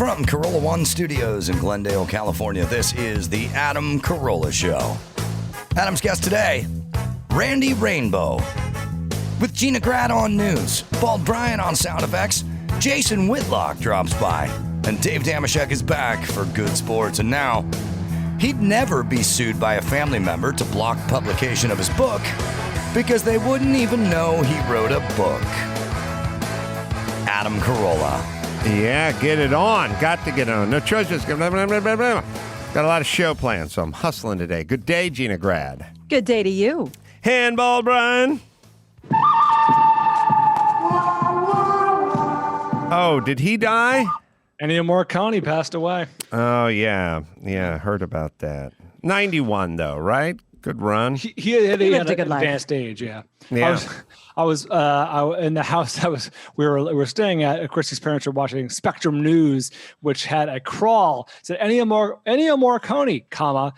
From Carolla One Studios in Glendale, California, this is the Adam Carolla Show. Adam's guest today, Randy Rainbow. With Gina Grad on news, Bald Brian on sound effects, Jason Whitlock drops by, and Dave Dameshek is back for good sports. And now, he'd never be sued by a family member to block publication of his book because they wouldn't even know he wrote a book. Adam Carolla. Yeah, get it on. Got to get it on. No choice. Just got a lot of show plans, so I'm hustling today. Good day, Gina Grad. Good day to you. Handball, Brian. Oh, did he die? Ennio Morricone passed away. Oh, yeah. Yeah, heard about that. 91, though, right? Good run. He had a an good life. advanced age, yeah. Yeah. I was in the house we were staying at. Christy's parents were watching Spectrum News, which had a crawl. It said Ennio Morricone, comma.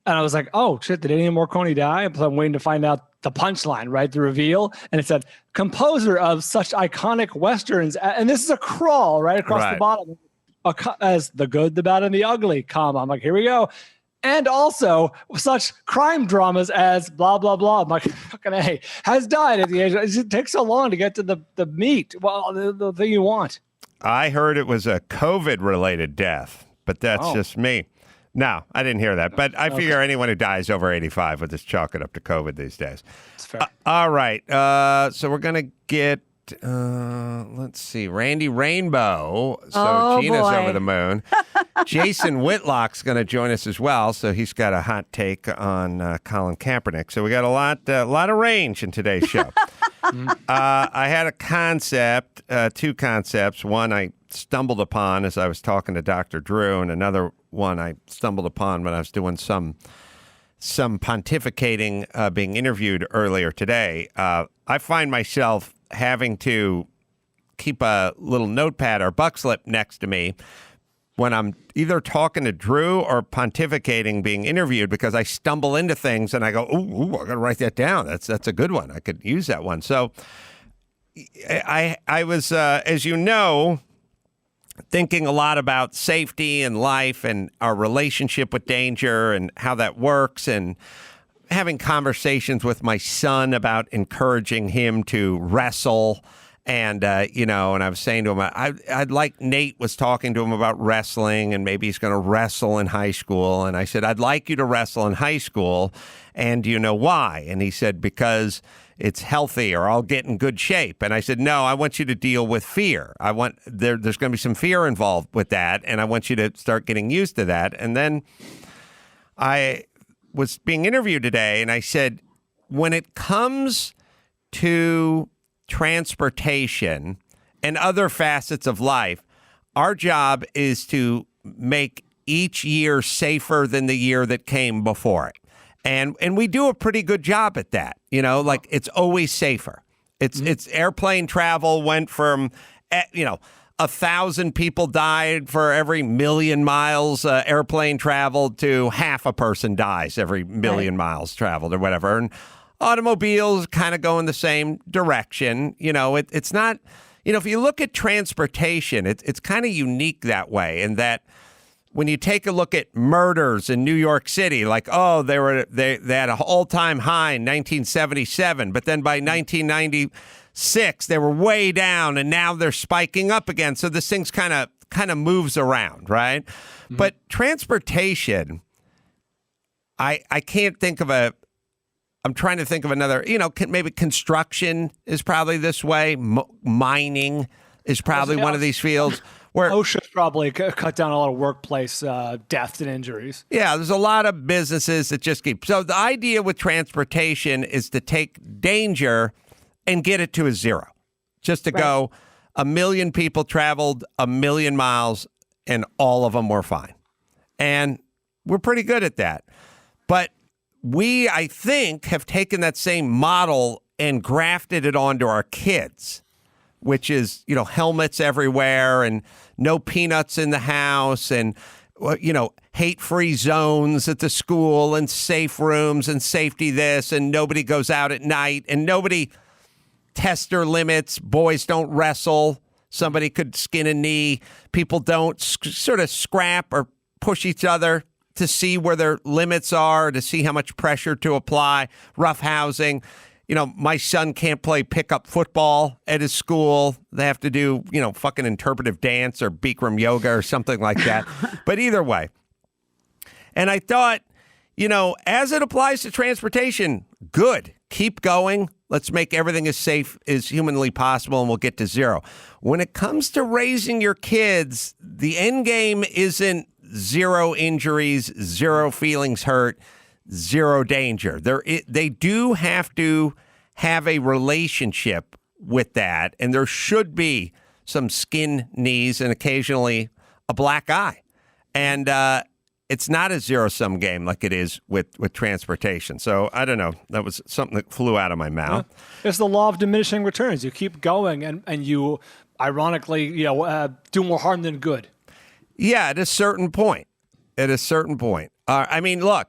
And I was like, oh, shit, did Ennio Morricone die? So I'm waiting to find out the punchline, right? The reveal. And it said, composer of such iconic Westerns. And this is a crawl right across the bottom. As the good, the bad, and the ugly, comma. I'm like, here we go. And also such crime dramas as blah, blah, blah. I'm like, fucking A, has died at the age. It takes so long to get to the meat. Well, the thing you want. I heard it was a COVID-related death, but that's just me. No, I didn't hear that. But I figure anyone who dies over 85 would just chalk it up to COVID these days. That's fair. All right. So we're going to get, let's see, Randy Rainbow. So Gina's over the moon. Jason Whitlock's going to join us as well. So he's got a hot take on Colin Kaepernick. So we got a lot of range in today's show. I had a concept, two concepts. One I stumbled upon as I was talking to Dr. Drew, and another one I stumbled upon when I was doing some pontificating, being interviewed earlier today. I find myself having to keep a little notepad or buck slip next to me when I'm either talking to Drew or pontificating, being interviewed, because I stumble into things and I go, ooh, I got to write that down. That's a good one. I could use that one. So I was, as you know, thinking a lot about safety and life and our relationship with danger and how that works, and having conversations with my son about encouraging him to wrestle. And, and I was saying to him, I'd like Nate was talking to him about wrestling, and maybe he's going to wrestle in high school. And I said, I'd like you to wrestle in high school. And do you know why? And he said, because it's healthy, or I'll get in good shape. And I said, no, I want you to deal with fear. There's going to be some fear involved with that. And I want you to start getting used to that. And then I was being interviewed today, and I said, when it comes to transportation and other facets of life, our job is to make each year safer than the year that came before it. And we do a pretty good job at that. Like it's always safer. It's airplane travel went from, 1,000 people died for every million miles airplane traveled to half a person dies every million miles traveled or whatever. And automobiles kind of go in the same direction. It's not, if you look at transportation, it's kind of unique that way, in that when you take a look at murders in New York City, like, they had an all-time high in 1977, but then by 1996 they were way down, and now they're spiking up again. So this thing's kind of moves around, right? Mm-hmm. But transportation, I can't think of I'm trying to think of another, maybe construction is probably this way. Mining is probably one of these fields where OSHA's probably cut down a lot of workplace deaths and injuries. Yeah, there's a lot of businesses that just keep. So the idea with transportation is to take danger and get it to a zero, just to go 1 million people traveled 1 million miles and all of them were fine. And we're pretty good at that. But we, I think, have taken that same model and grafted it onto our kids, which is, helmets everywhere and no peanuts in the house and, hate-free zones at the school and safe rooms and safety this, and nobody goes out at night and nobody tests their limits. Boys don't wrestle. Somebody could skin a knee. People don't sort of scrap or push each other to see where their limits are, to see how much pressure to apply, roughhousing. You know, my son can't play pickup football at his school. They have to do, fucking interpretive dance or Bikram yoga or something like that. But either way. And I thought, as it applies to transportation, good. Keep going. Let's make everything as safe as humanly possible, and we'll get to zero. When it comes to raising your kids, the end game isn't zero injuries, zero feelings hurt, zero danger. They do have to have a relationship with that, and there should be some skin knees and occasionally a black eye. And it's not a zero-sum game like it is with transportation. So I don't know. That was something that flew out of my mouth. It's the law of diminishing returns. You keep going, and you, ironically, do more harm than good. Yeah, at a certain point. Look.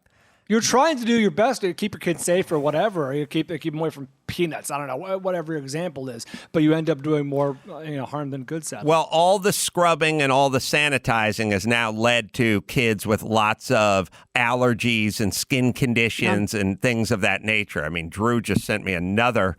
You're trying to do your best to keep your kids safe or whatever, or you keep them away from peanuts. I don't know, whatever your example is. But you end up doing more harm than good, sadly. Well, all the scrubbing and all the sanitizing has now led to kids with lots of allergies and skin conditions and things of that nature. I mean, Drew just sent me another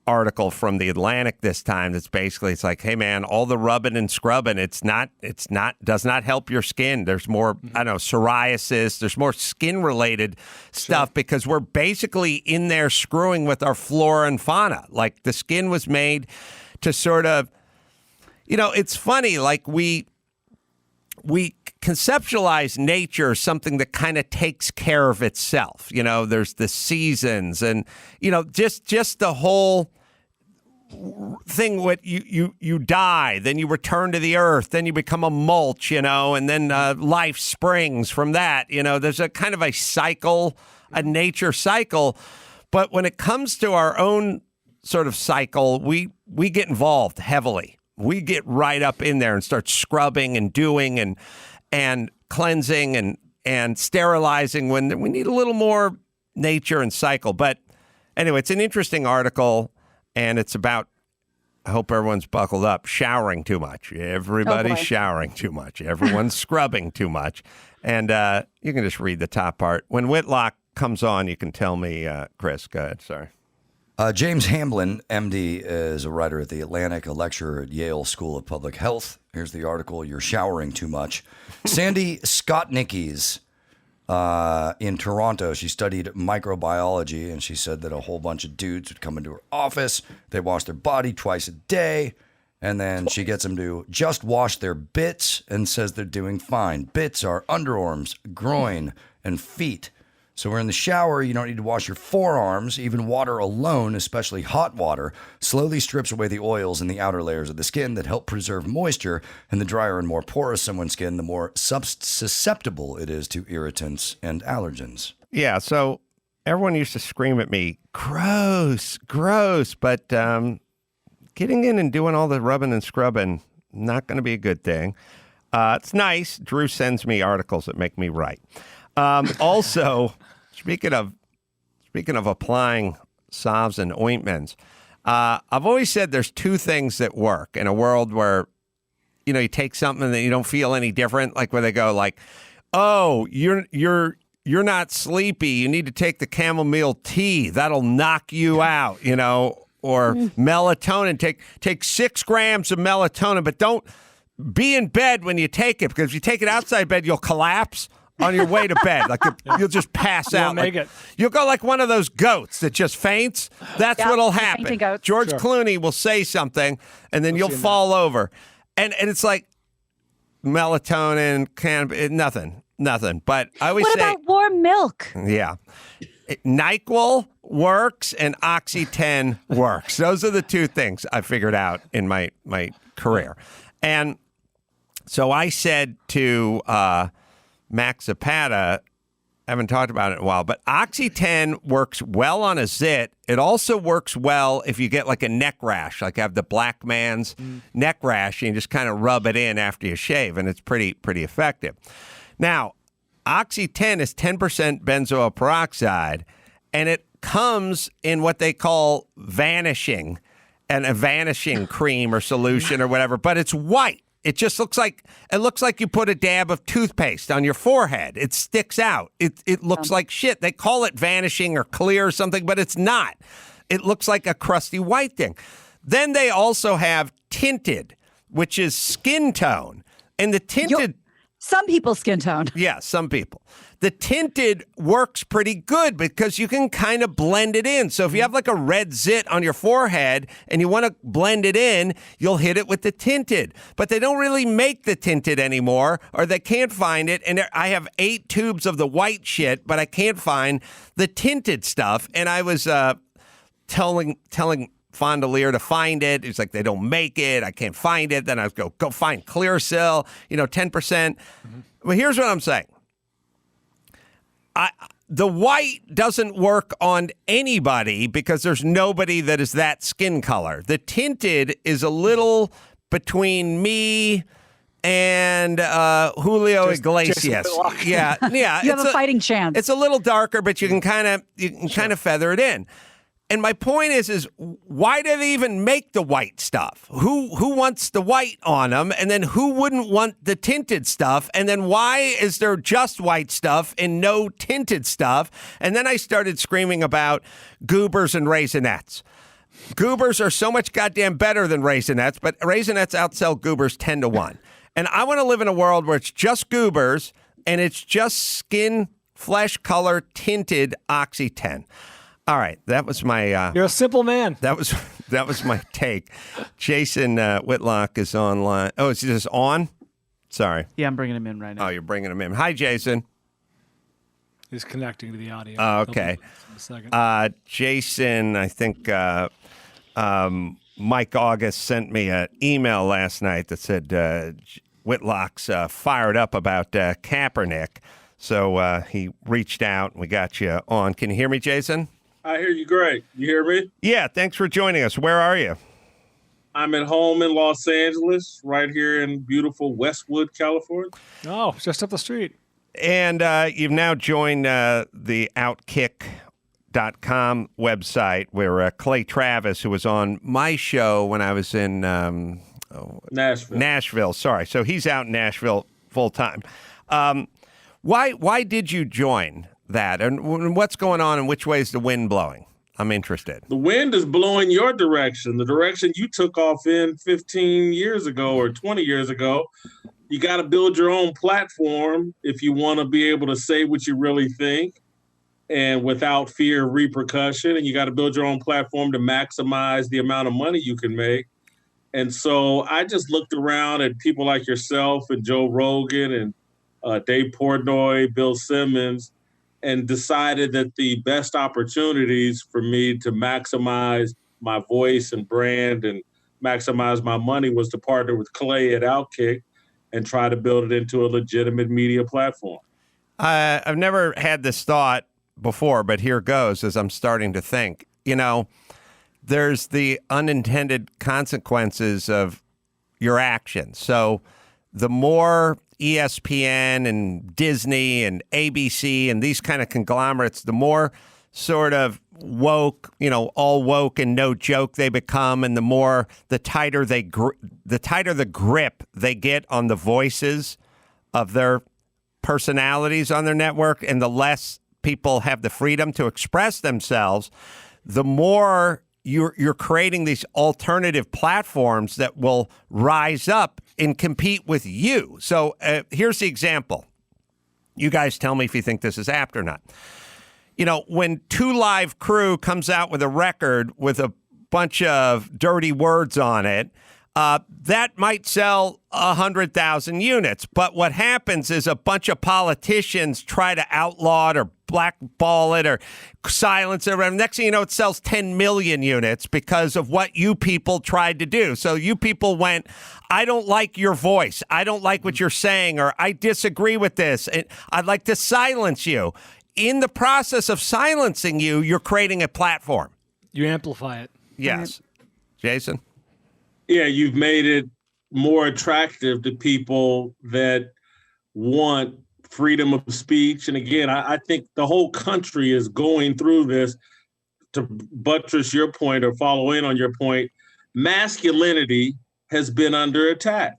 article from the Atlantic this time that's basically, it's like, hey man, all the rubbing and scrubbing, does not help your skin. There's more, psoriasis, there's more skin related stuff because we're basically in there screwing with our flora and fauna. Like the skin was made to sort of, it's funny, like we conceptualize nature as something that kind of takes care of itself. There's the seasons and, just the whole thing. What you die, then you return to the earth, then you become a mulch, and then life springs from that. There's a kind of a cycle, a nature cycle. But when it comes to our own sort of cycle, we get involved heavily. We get right up in there and start scrubbing and doing and cleansing and sterilizing when we need a little more nature and cycle. But anyway, it's an interesting article, and it's about, I hope everyone's buckled up, showering too much. Everybody's showering too much. Everyone's scrubbing too much. And you can just read the top part. When Whitlock comes on, you can tell me, Chris. Go ahead, sorry. James Hamblin, MD, is a writer at The Atlantic, a lecturer at Yale School of Public Health. Here's the article, You're Showering Too Much. Sandy Skotnicki's in Toronto, she studied microbiology, and she said that a whole bunch of dudes would come into her office. They wash their body twice a day, and then she gets them to just wash their bits and says they're doing fine. Bits are underarms, groin, and feet. So we're in the shower, you don't need to wash your forearms. Even water alone, especially hot water, slowly strips away the oils in the outer layers of the skin that help preserve moisture. And the drier and more porous someone's skin, the more susceptible it is to irritants and allergens. Yeah, so everyone used to scream at me, gross, but getting in and doing all the rubbing and scrubbing, not going to be a good thing. It's nice. Drew sends me articles that make me right. Also, speaking of applying salves and ointments, I've always said there's two things that work in a world where, you take something and then you don't feel any different, like where they go like, oh, you're not sleepy, you need to take the chamomile tea, that'll knock you out, or melatonin, take 6 grams of melatonin, but don't be in bed when you take it, because if you take it outside bed, you'll collapse on your way to bed. Like you'll just pass out. Make it. You'll go like one of those goats that just faints. That's what'll happen. George Clooney will say something, and then you'll fall over. And it's like melatonin, nothing. But I always say, what about warm milk? Yeah. NyQuil works and Oxy-10 works. Those are the two things I figured out in my career. And so I said to Max Zapata, I haven't talked about it in a while, but Oxy-10 works well on a zit. It also works well if you get like a neck rash, like I have the black man's neck rash, and you just kind of rub it in after you shave, and it's pretty effective. Now, Oxy-10 is 10% benzoyl peroxide, and it comes in what they call vanishing. a vanishing cream or solution or whatever, but it's white. It just looks like you put a dab of toothpaste on your forehead. It sticks out. It looks like shit. They call it vanishing or clear or something, but it's not. It looks like a crusty white thing. Then they also have tinted, which is skin tone. And the tinted... Some people's skin tone. Yeah, some people. The tinted works pretty good because you can kind of blend it in. So if you have like a red zit on your forehead and you want to blend it in, you'll hit it with the tinted. But they don't really make the tinted anymore, or they can't find it. And I have 8 tubes of the white shit, but I can't find the tinted stuff. And I was telling Fondelier to find it. He's like, they don't make it. I can't find it. Then I go find Clearasil, 10%. Well, here's what I'm saying. The white doesn't work on anybody because there's nobody that is that skin color. The tinted is a little between me and Julio Iglesias. Yeah. You have a fighting chance. It's a little darker, but you can kind of feather it in. And my point is why do they even make the white stuff? Who wants the white on them? And then who wouldn't want the tinted stuff? And then why is there just white stuff and no tinted stuff? And then I started screaming about goobers and Raisinets. Goobers are so much goddamn better than Raisinets, but Raisinets outsell goobers 10-1. And I want to live in a world where it's just goobers and it's just skin, flesh color, tinted Oxy-10. All right, that was my... You're a simple man. That was my take. Jason Whitlock is online. Oh, is he just on? Sorry. Yeah, I'm bringing him in right now. Oh, you're bringing him in. Hi, Jason. He's connecting to the audio. Okay. In a second. Jason, I think Mike August sent me an email last night that said Whitlock's fired up about Kaepernick. So he reached out and we got you on. Can you hear me, Jason? I hear you great. You hear me? Yeah, thanks for joining us. Where are you? I'm at home in Los Angeles, right here in beautiful Westwood, California. Oh, just up the street. And you've now joined the Outkick.com website where Clay Travis, who was on my show when I was in Nashville. Sorry. So he's out in Nashville full time. Why did you join that? And what's going on and which way is the wind blowing? I'm interested. The wind is blowing your direction, the direction you took off in 15 years ago or 20 years ago. You got to build your own platform if you want to be able to say what you really think and without fear of repercussion. And you got to build your own platform to maximize the amount of money you can make. And so I just looked around at people like yourself and Joe Rogan and Dave Portnoy, Bill Simmons, and decided that the best opportunities for me to maximize my voice and brand and maximize my money was to partner with Clay at Outkick and try to build it into a legitimate media platform. I've never had this thought before, but here goes as I'm starting to think. There's the unintended consequences of your actions. So the more ESPN and Disney and ABC and these kind of conglomerates, the more sort of woke, all woke and no joke they become, and the tighter the grip they get on the voices of their personalities on their network, and the less people have the freedom to express themselves, the more you're creating these alternative platforms that will rise up and compete with you. So here's the example. You guys tell me if you think this is apt or not. When 2 Live Crew comes out with a record with a bunch of dirty words on it, that might sell 100,000 units. But what happens is a bunch of politicians try to outlaw it or blackball it or silence it. Next thing you know, it sells 10 million units because of what you people tried to do. So you people went, I don't like your voice. I don't like what you're saying, or I disagree with this, and I'd like to silence you. In the process of silencing you, you're creating a platform. You amplify it. Yes. Jason? Yeah, you've made it more attractive to people that want freedom of speech. And again, I think the whole country is going through this. To buttress your point or follow in on your point, masculinity has been under attack.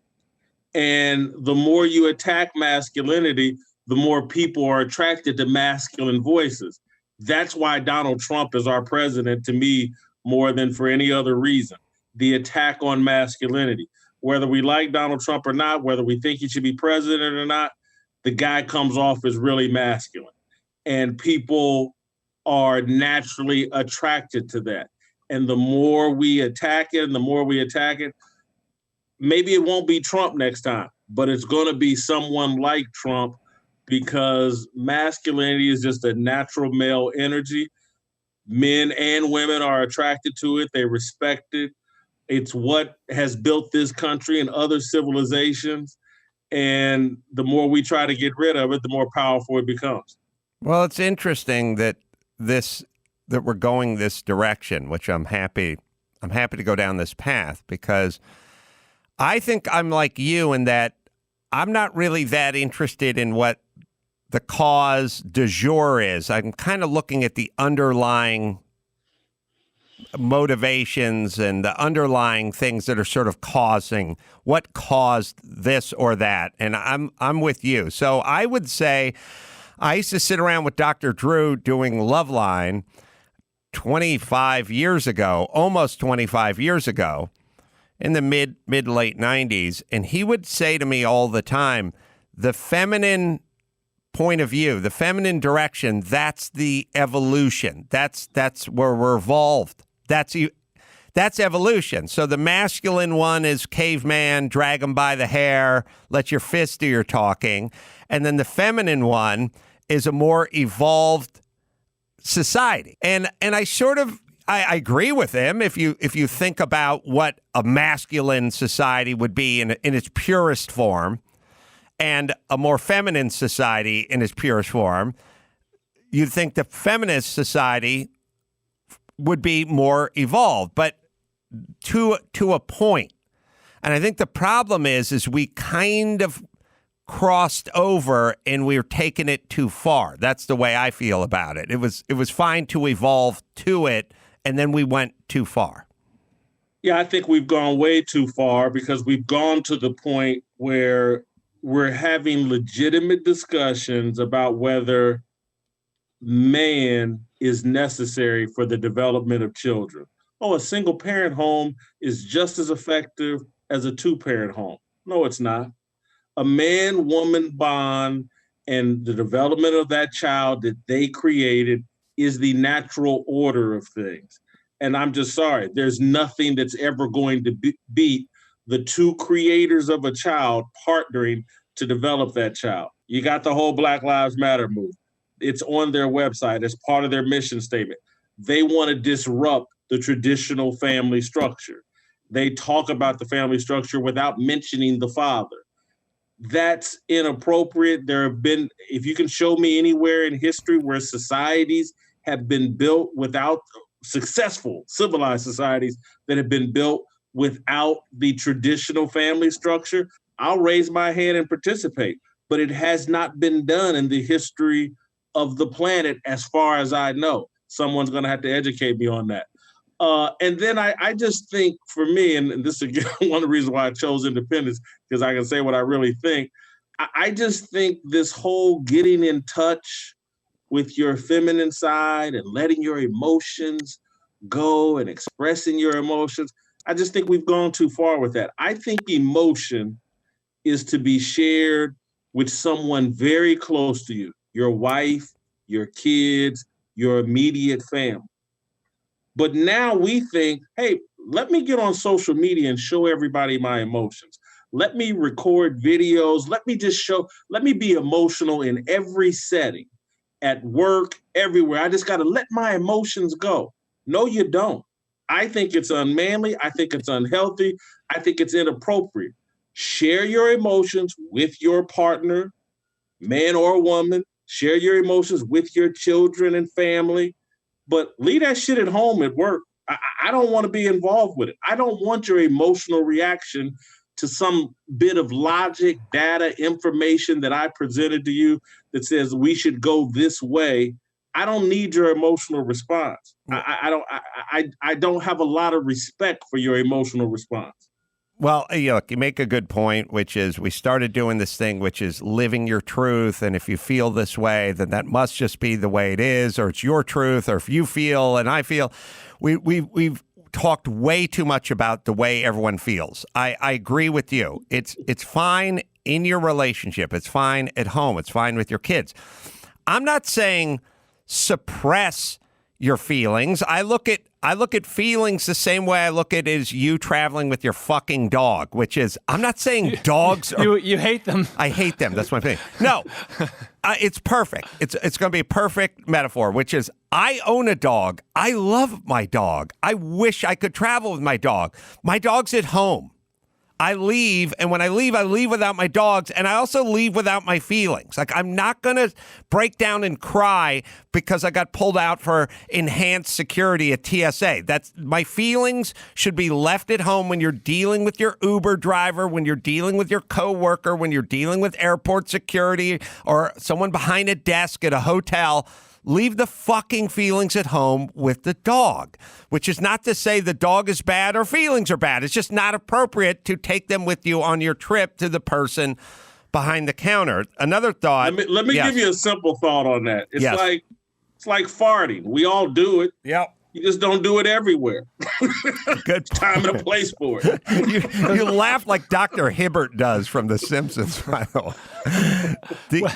And the more you attack masculinity, the more people are attracted to masculine voices. That's why Donald Trump is our president, to me, more than for any other reason. The attack on masculinity. Whether we like Donald Trump or not, whether we think he should be president or not, the guy comes off as really masculine. And people are naturally attracted to that. And the more we attack it, maybe it won't be Trump next time, but it's going to be someone like Trump, because masculinity is just a natural male energy. Men and women are attracted to it. They respect it. It's what has built this country and other civilizations. And the more we try to get rid of it, the more powerful it becomes. Well, it's interesting that we're going this direction, which I'm happy to go down this path, because I think I'm like you in that I'm not really that interested in what the cause du jour is. I'm kind of looking at the underlying motivations and the underlying things that are sort of causing what caused this or that. And I'm with you. So I would say I used to sit around with Dr. Drew doing Loveline 25 years ago, almost 25 years ago, in the mid late 90s. And he would say to me all the time, the feminine point of view, the feminine direction, that's the evolution. That's where we're evolved. That's evolution. So the masculine one is caveman, drag him by the hair, let your fist do your talking. And then the feminine one is a more evolved society. And I sort of I agree with him if you think about what a masculine society would be in its purest form, and a more feminine society in its purest form. You'd think the feminist society would be more evolved, but to a point. And I think the problem is we kind of crossed over and we're taking it too far. That's the way I feel about it. It was fine to evolve to it, and then we went too far. Yeah, I think we've gone way too far, because we've gone to the point where we're having legitimate discussions about whether man is necessary for the development of children. Oh, a single parent home is just as effective as a two-parent home. No, it's not. A man-woman bond and the development of that child that they created is the natural order of things. And I'm just sorry, there's nothing that's ever going to beat the two creators of a child partnering to develop that child. You got the whole Black Lives Matter movement. It's on their website as part of their mission statement. They want to disrupt the traditional family structure. They talk about the family structure without mentioning the father. That's inappropriate. There have been, if you can show me anywhere in history where societies have been built without, successful civilized societies that have been built without the traditional family structure, I'll raise my hand and participate. But it has not been done in the history of the planet, as far as I know. Someone's going to have to educate me on that. And then I just think, for me, and this is again one of the reasons why I chose independence, because I can say what I really think. I just think this whole getting in touch with your feminine side and letting your emotions go and expressing your emotions, I just think we've gone too far with that. I think emotion is to be shared with someone very close to you, your wife, your kids, your immediate family. But now we think, hey, let me get on social media and show everybody my emotions. Let me record videos. Let me be emotional in every setting, at work, everywhere. I just got to let my emotions go. No, you don't. I think it's unmanly. I think it's unhealthy. I think it's inappropriate. Share your emotions with your partner, man or woman. Share your emotions with your children and family. But leave that shit at home at work. I don't want to be involved with it. I don't want your emotional reaction to some bit of logic, data, information that I presented to you that says we should go this way. I don't need your emotional response. I don't have a lot of respect for your emotional response. Well, look, you make a good point, which is we started doing this thing, which is living your truth. And if you feel this way, then that must just be the way it is, or it's your truth, or if you feel and I feel. We've talked way too much about the way everyone feels. I agree with you. It's fine in your relationship. It's fine at home. It's fine with your kids. I'm not saying suppress your feelings. I look at feelings the same way I look at as you traveling with your fucking dog, which is, I'm not saying dogs are... You hate them. I hate them. That's my thing. No, it's perfect. It's going to be a perfect metaphor, which is, I own a dog. I love my dog. I wish I could travel with my dog. My dog's at home. I leave, and when I leave without my dogs, and I also leave without my feelings. Like, I'm not going to break down and cry because I got pulled out for enhanced security at TSA. My feelings should be left at home when you're dealing with your Uber driver, when you're dealing with your coworker, when you're dealing with airport security or someone behind a desk at a hotel. Leave the fucking feelings at home with the dog, which is not to say the dog is bad or feelings are bad. It's just not appropriate to take them with you on your trip to the person behind the counter. Another thought. Let me give you a simple thought on that. It's like farting. We all do it. Yep. You just don't do it everywhere. Good time and a place for it. You laugh like Dr. Hibbert does from The Simpsons, by the way.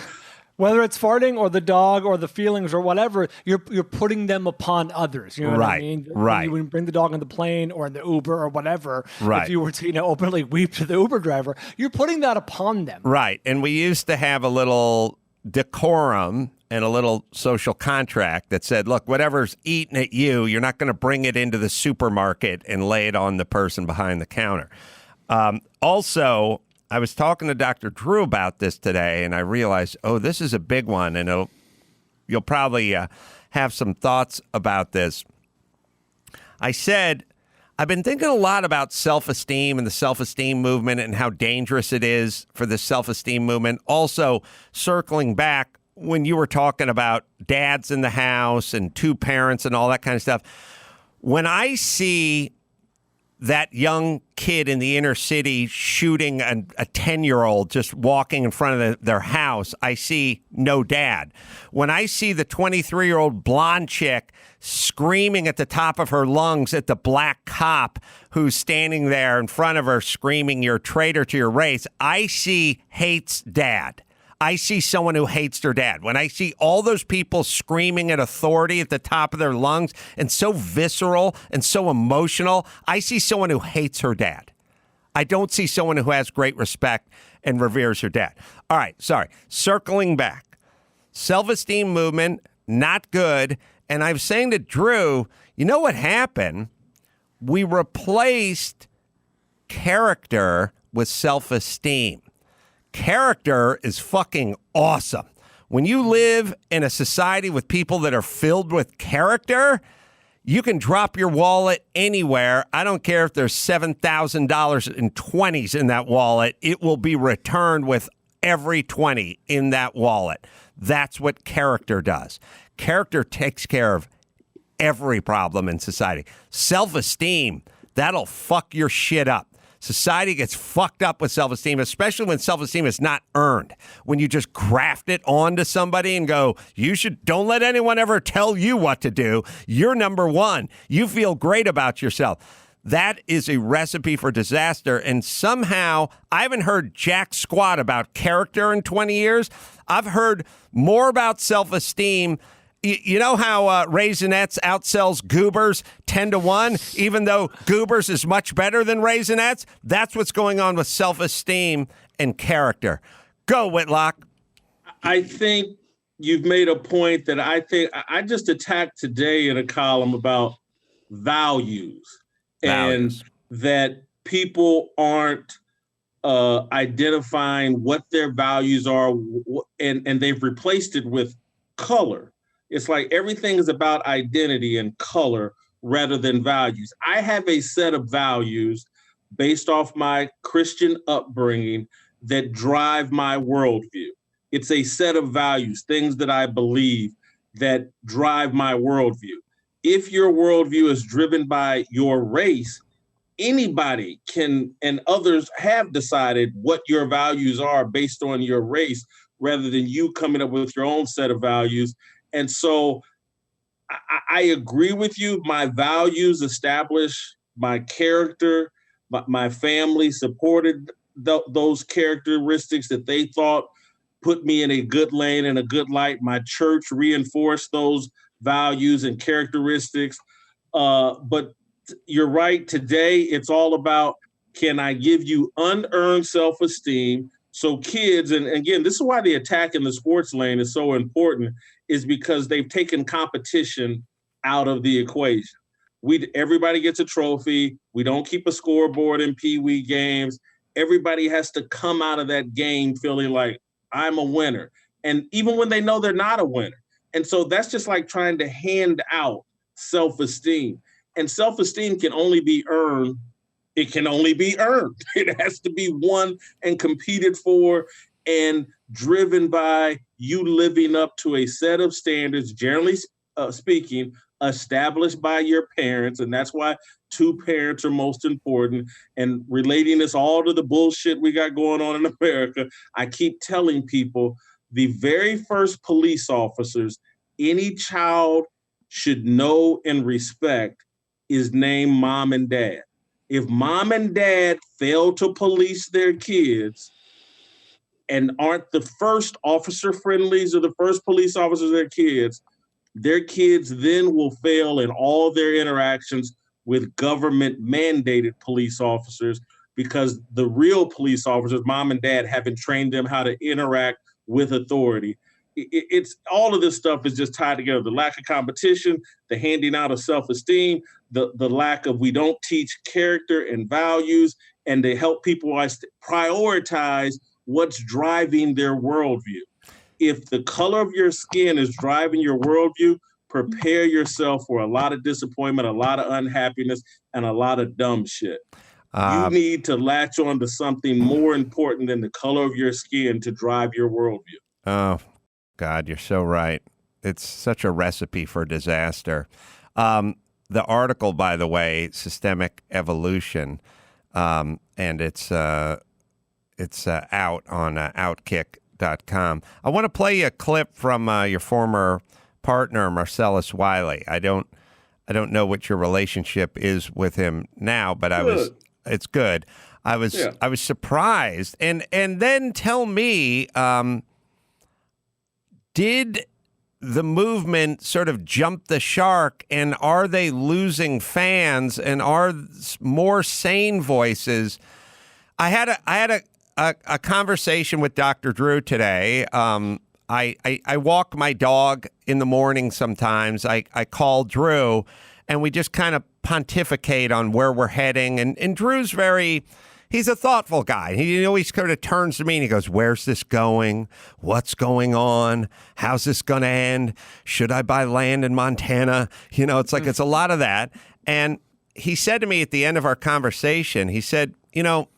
Whether it's farting or the dog or the feelings or whatever, you're putting them upon others. You know what I mean? Right. When you bring the dog on the plane or in the Uber or whatever, right. If you were to openly weep to the Uber driver, you're putting that upon them. Right. And we used to have a little decorum and a little social contract that said, look, whatever's eating at you, you're not going to bring it into the supermarket and lay it on the person behind the counter. Also, I was talking to Dr. Drew about this today, and I realized, this is a big one, and you'll probably have some thoughts about this. I said, I've been thinking a lot about self-esteem and the self-esteem movement and how dangerous it is for the self-esteem movement. Also, circling back, when you were talking about dads in the house and two parents and all that kind of stuff, when I see that young kid in the inner city shooting a 10-year-old just walking in front of their house, I see no dad. When I see the 23-year-old blonde chick screaming at the top of her lungs at the black cop who's standing there in front of her screaming, "You're a traitor to your race," I see hates dad. I see someone who hates their dad. When I see all those people screaming at authority at the top of their lungs and so visceral and so emotional, I see someone who hates her dad. I don't see someone who has great respect and reveres her dad. All right, sorry. Circling back. Self-esteem movement, not good. And I was saying to Drew, you know what happened? We replaced character with self-esteem. Character is fucking awesome. When you live in a society with people that are filled with character, you can drop your wallet anywhere. I don't care if there's $7,000 in 20s in that wallet. It will be returned with every 20 in that wallet. That's what character does. Character takes care of every problem in society. Self-esteem, that'll fuck your shit up. Society gets fucked up with self-esteem, especially when self-esteem is not earned. When you just graft it onto somebody and go, don't let anyone ever tell you what to do. You're number one. You feel great about yourself. That is a recipe for disaster. And somehow, I haven't heard jack squat about character in 20 years. I've heard more about self-esteem. You know how Raisinets outsells Goobers 10-1, even though Goobers is much better than Raisinets? That's what's going on with self-esteem and character. Go, Whitlock. I think you've made a point that I just attacked today in a column about values. And that people aren't identifying what their values are, and they've replaced it with color. It's like everything is about identity and color rather than values. I have a set of values based off my Christian upbringing that drive my worldview. It's a set of values, things that I believe that drive my worldview. If your worldview is driven by your race, anybody can, and others have decided what your values are based on your race, rather than you coming up with your own set of values. And so I agree with you. My values establish my character. My family supported those characteristics that they thought put me in a good lane and a good light. My church reinforced those values and characteristics. But you're right. Today, it's all about, can I give you unearned self-esteem? So kids, and again, this is why the attack in the sports lane is so important, is because they've taken competition out of the equation. Everybody gets a trophy. We don't keep a scoreboard in Pee Wee games. Everybody has to come out of that game feeling like, I'm a winner. And even when they know they're not a winner. And so that's just like trying to hand out self-esteem. And self-esteem can only be earned. It can only be earned. It has to be won and competed for and driven by you living up to a set of standards, generally speaking, established by your parents. And that's why two parents are most important. And relating this all to the bullshit we got going on in America, I keep telling people the very first police officers any child should know and respect is named mom and dad. If mom and dad fail to police their kids and aren't the first officer friendlies or the first police officers of their kids then will fail in all their interactions with government mandated police officers, because the real police officers, mom and dad, haven't trained them how to interact with authority. It's all of this stuff is just tied together. The lack of competition, the handing out of self-esteem, the lack of, we don't teach character and values, and to help people prioritize what's driving their worldview. If the color of your skin is driving your worldview, prepare yourself for a lot of disappointment, a lot of unhappiness, and a lot of dumb shit. You need to latch on to something more important than the color of your skin to drive your worldview. Oh, God, you're so right. It's such a recipe for disaster. The article, by the way, Systemic Evolution, and it's out on Outkick.com. I want to play you a clip from your former partner, Marcellus Wiley. I don't know what your relationship is with him now, but it's good. I was surprised. And then tell me, did the movement sort of jump the shark, and are they losing fans, and are more sane voices? I had a conversation with Dr. Drew today. I walk my dog in the morning sometimes. I call Drew, and we just kind of pontificate on where we're heading. And Drew's he's a thoughtful guy. He always kind of turns to me and he goes, where's this going? What's going on? How's this going to end? Should I buy land in Montana? It's like, it's a lot of that. And he said to me at the end of our conversation, he said, the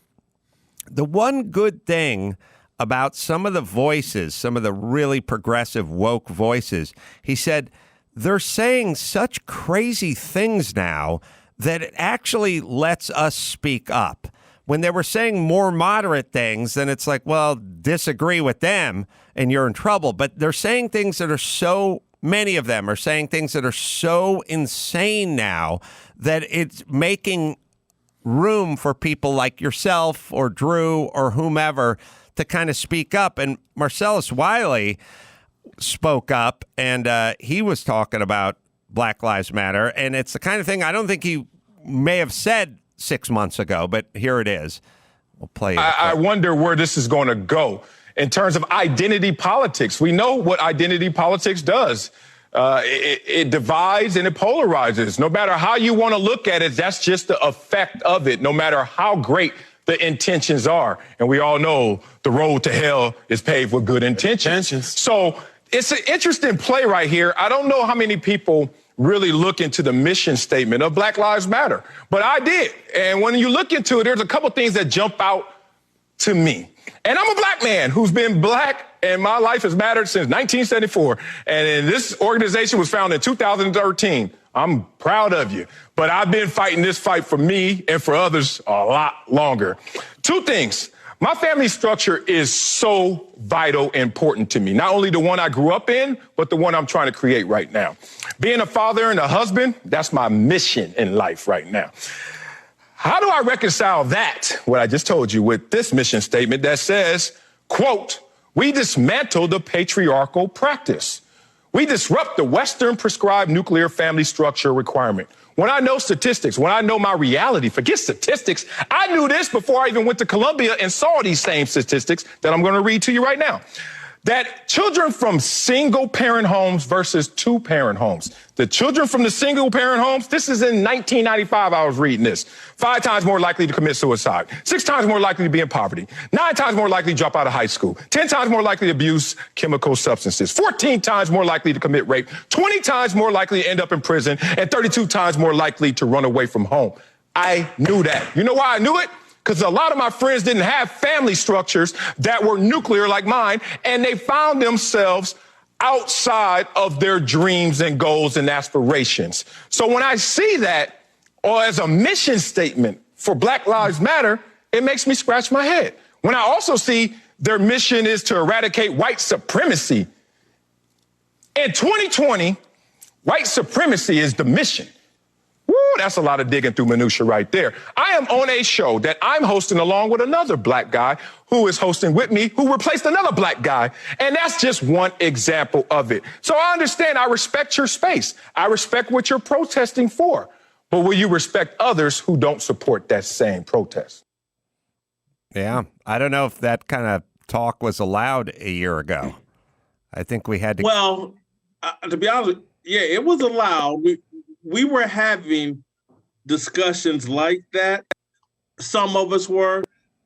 one good thing about some of the voices, some of the really progressive woke voices, he said, they're saying such crazy things now that it actually lets us speak up. When they were saying more moderate things, then it's like, well, disagree with them and you're in trouble. But they're saying things that are so, many of them are saying things that are so insane now that it's making room for people like yourself or Drew or whomever to kind of speak up. And Marcellus Wiley spoke up, and he was talking about Black Lives Matter. And it's the kind of thing I don't think he may have said 6 months ago, but here it is. We'll play it. I wonder where this is going to go in terms of identity politics. We know what identity politics does. It divides and it polarizes. No matter how you want to look at it, that's just the effect of it, no matter how great the intentions are. And we all know the road to hell is paved with good intentions. So it's an interesting play right here. I don't know how many people really look into the mission statement of Black Lives Matter, but I did. And when you look into it, there's a couple things that jump out to me. And I'm a black man who's been black And my life has mattered since 1974. And this organization was founded in 2013. I'm proud of you. But I've been fighting this fight for me and for others a lot longer. Two things. My family structure is so vital and important to me. Not only the one I grew up in, but the one I'm trying to create right now. Being a father and a husband, that's my mission in life right now. How do I reconcile that, what I just told you, with this mission statement that says, quote, we dismantle the patriarchal practice. We disrupt the Western prescribed nuclear family structure requirement. When I know statistics, when I know my reality, forget statistics. I knew this before I even went to Columbia and saw these same statistics that I'm going to read to you right now. That children from single-parent homes versus two-parent homes. The children from the single-parent homes, this is in 1995 I was reading this. 5 times more likely to commit suicide. 6 times more likely to be in poverty. 9 times more likely to drop out of high school. 10 times more likely to abuse chemical substances. 14 times more likely to commit rape. 20 times more likely to end up in prison. And 32 times more likely to run away from home. I knew that. You know why I knew it? Because a lot of my friends didn't have family structures that were nuclear like mine, and they found themselves outside of their dreams and goals and aspirations. So when I see that, or as a mission statement for Black Lives Matter, it makes me scratch my head. When I also see their mission is to eradicate white supremacy. In 2020, white supremacy is the mission. Woo, that's a lot of digging through minutia right there. I am on a show that I'm hosting along with another black guy who is hosting with me, who replaced another black guy. And that's just one example of it. So I understand, I respect your space. I respect what you're protesting for. But will you respect others who don't support that same protest? Yeah, I don't know if that kind of talk was allowed a year ago. I think we had to. Well, to be honest, yeah, it was allowed. We were having discussions like that. Some of us were.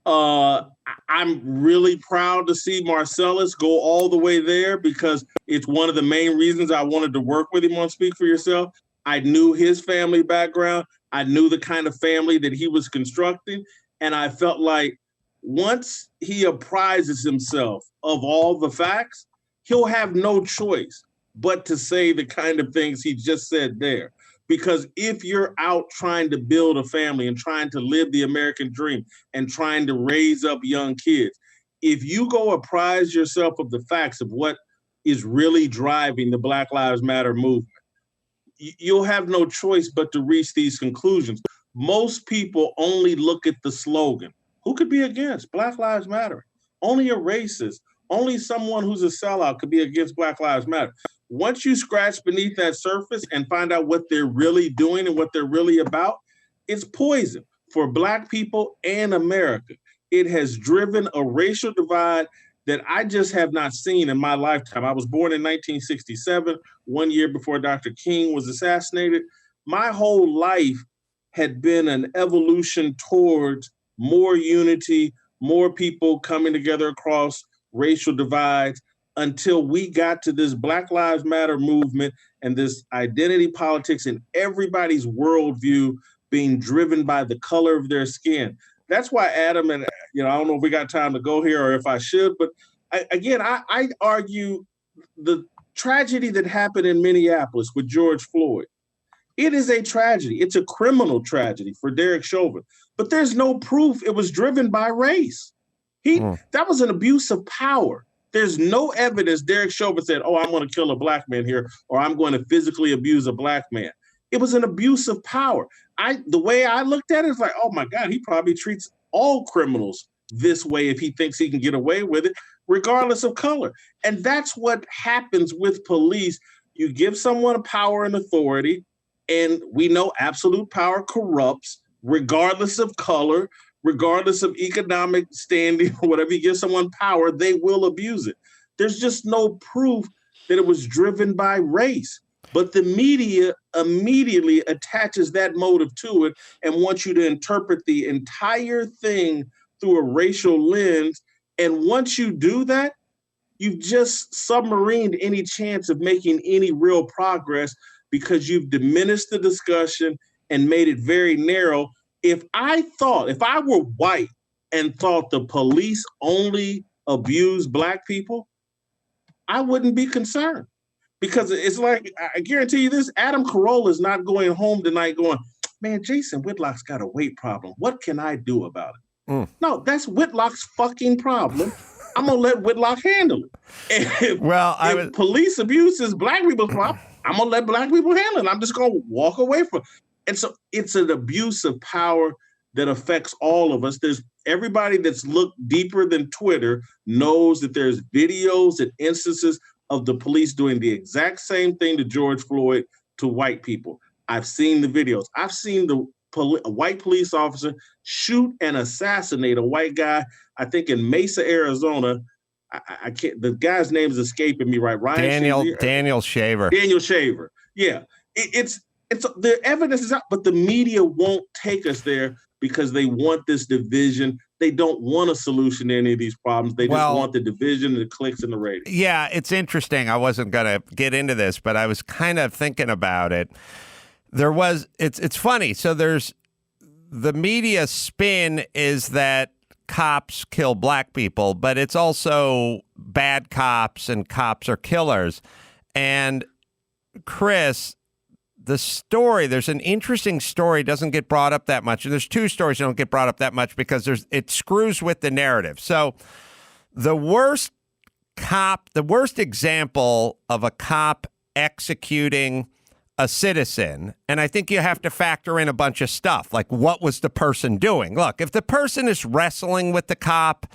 I'm really proud to see Marcellus go all the way there because it's one of the main reasons I wanted to work with him on Speak for Yourself. I knew his family background. I knew the kind of family that he was constructing. And I felt like once he apprises himself of all the facts, he'll have no choice but to say the kind of things he just said there. Because if you're out trying to build a family and trying to live the American dream and trying to raise up young kids, if you go apprise yourself of the facts of what is really driving the Black Lives Matter movement, you'll have no choice but to reach these conclusions. Most people only look at the slogan. Who could be against Black Lives Matter? Only a racist, only someone who's a sellout could be against Black Lives Matter. Once you scratch beneath that surface and find out what they're really doing and what they're really about, it's poison for Black people and America. It has driven a racial divide that I just have not seen in my lifetime. I was born in 1967, 1 year before Dr. King was assassinated. My whole life had been an evolution towards more unity, more people coming together across racial divides, until we got to this Black Lives Matter movement and this identity politics and everybody's worldview being driven by the color of their skin. That's why Adam and, I don't know if we got time to go here or if I should, but I argue the tragedy that happened in Minneapolis with George Floyd. It is a tragedy. It's a criminal tragedy for Derek Chauvin, but there's no proof it was driven by race. That was an abuse of power. There's no evidence Derek Chauvin said, I'm going to kill a Black man here, or I'm going to physically abuse a Black man. It was an abuse of power. The way I looked at it is like, oh my God, he probably treats all criminals this way if he thinks he can get away with it, regardless of color. And that's what happens with police. You give someone power and authority, and we know absolute power corrupts, regardless of color, regardless of economic standing, or whatever. You give someone power, they will abuse it. There's just no proof that it was driven by race. But the media immediately attaches that motive to it and wants you to interpret the entire thing through a racial lens. And once you do that, you've just submarined any chance of making any real progress because you've diminished the discussion and made it very narrow. If I were white and thought the police only abuse Black people, I wouldn't be concerned. Because it's like, I guarantee you this, Adam Carolla is not going home tonight going, man, Jason Whitlock's got a weight problem. What can I do about it? No, that's Whitlock's fucking problem. I'm going to let Whitlock handle it. If police abuse is black people's problem, I'm going to let black people handle it. I'm just going to walk away from it. And so it's an abuse of power that affects all of us. There's everybody that's looked deeper than Twitter knows that there's videos and instances of the police doing the exact same thing to George Floyd to white people. I've seen the videos. I've seen a white police officer shoot and assassinate a white guy, I think in Mesa, Arizona. I can't, the guy's name is escaping me right. Daniel Shaver. Daniel Shaver. Yeah. It's the evidence is out, but the media won't take us there because they want this division. They don't want a solution to any of these problems. They just want the division, the clicks, and the ratings. Yeah, it's interesting. I wasn't going to get into this, but I was kind of thinking about it. It's funny. So there's the media spin is that cops kill black people, but it's also bad cops and cops are killers. And Chris, there's an interesting story, doesn't get brought up that much. And there's two stories that don't get brought up that much because it screws with the narrative. So the worst example of a cop executing a citizen, and I think you have to factor in a bunch of stuff, like what was the person doing? Look, if the person is wrestling with the cop,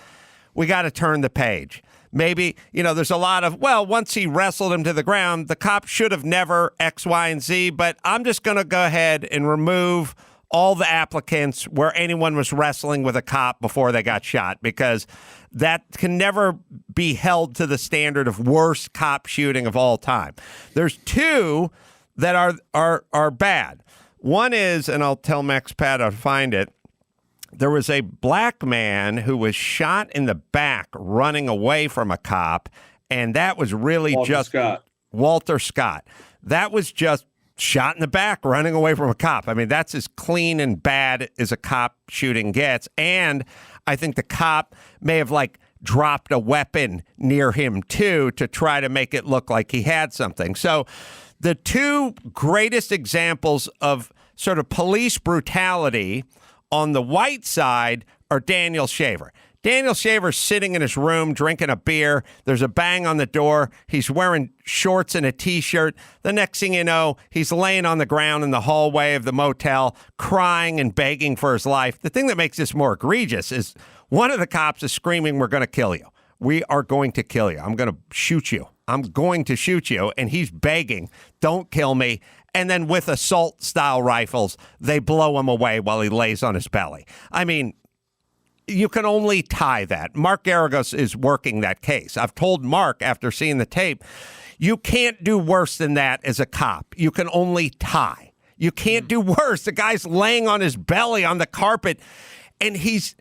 we got to turn the page. Maybe, there's a lot of, once he wrestled him to the ground, the cop should have never X, Y, and Z, but I'm just going to go ahead and remove all the applicants where anyone was wrestling with a cop before they got shot, because that can never be held to the standard of worst cop shooting of all time. There's two that are bad. One is, and I'll tell Max Pat to find it, there was a black man who was shot in the back running away from a cop, and that was really Walter Scott. That was just shot in the back running away from a cop. I mean, that's as clean and bad as a cop shooting gets. And I think the cop may have dropped a weapon near him too to try to make it look like he had something. So the two greatest examples of sort of police brutality on the white side are Daniel Shaver. Daniel Shaver's sitting in his room drinking a beer. There's a bang on the door. He's wearing shorts and a T-shirt. The next thing you know, he's laying on the ground in the hallway of the motel, crying and begging for his life. The thing that makes this more egregious is one of the cops is screaming, "We're going to kill you. We are going to kill you. I'm going to shoot you. I'm going to shoot you." And he's begging, "Don't kill me." And then with assault-style rifles, they blow him away while he lays on his belly. I mean, you can only tie that. Mark Garagos is working that case. I've told Mark after seeing the tape, you can't do worse than that as a cop. You can only tie. You can't do worse. The guy's laying on his belly on the carpet, and he's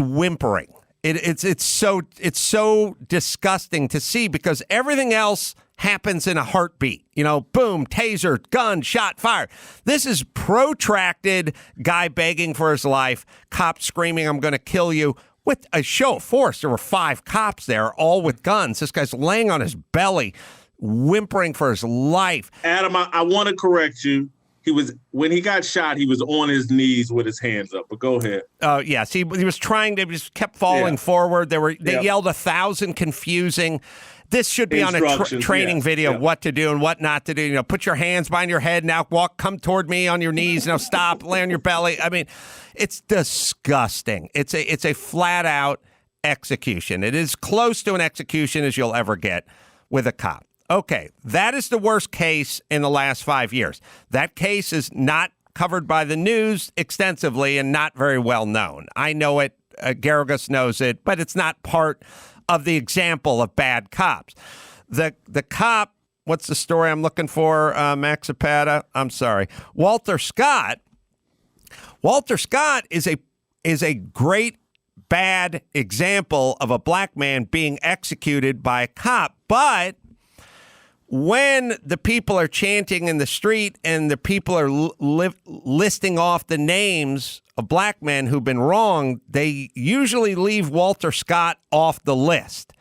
whimpering. It's so disgusting to see because everything else happens in a heartbeat. Boom, taser, gun, shot, fire. This is protracted guy begging for his life, cop screaming, "I'm going to kill you," with a show of force. There were 5 cops there, all with guns. This guy's laying on his belly, whimpering for his life. Adam, I want to correct you. When he got shot, he was on his knees with his hands up. But go ahead. Oh, yes. He was trying to, just kept falling forward. They yelled 1,000 confusing. This should be on a training video of what to do and what not to do. Put your hands behind your head. Now come toward me on your knees. Now stop, lay on your belly. I mean, it's disgusting. It's a flat out execution. It is close to an execution as you'll ever get with a cop. Okay, that is the worst case in the last 5 years. That case is not covered by the news extensively and not very well known. I know it, Garagos knows it, but it's not part of the example of bad cops. The cop, what's the story I'm looking for, Max Zapata? I'm sorry. Walter Scott. Walter Scott is a great bad example of a black man being executed by a cop, but when the people are chanting in the street and the people are listing off the names of black men who've been wronged, they usually leave Walter Scott off the list.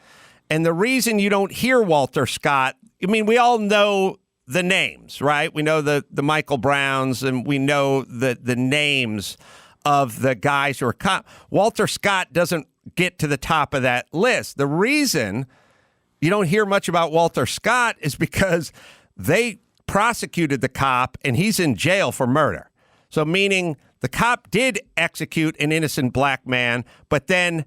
And the reason you don't hear Walter Scott, I mean, we all know the names, right? We know the Michael Browns, and we know the names of the guys who are Walter Scott doesn't get to the top of that list. The reason you don't hear much about Walter Scott is because they prosecuted the cop and he's in jail for murder. So meaning the cop did execute an innocent black man, but then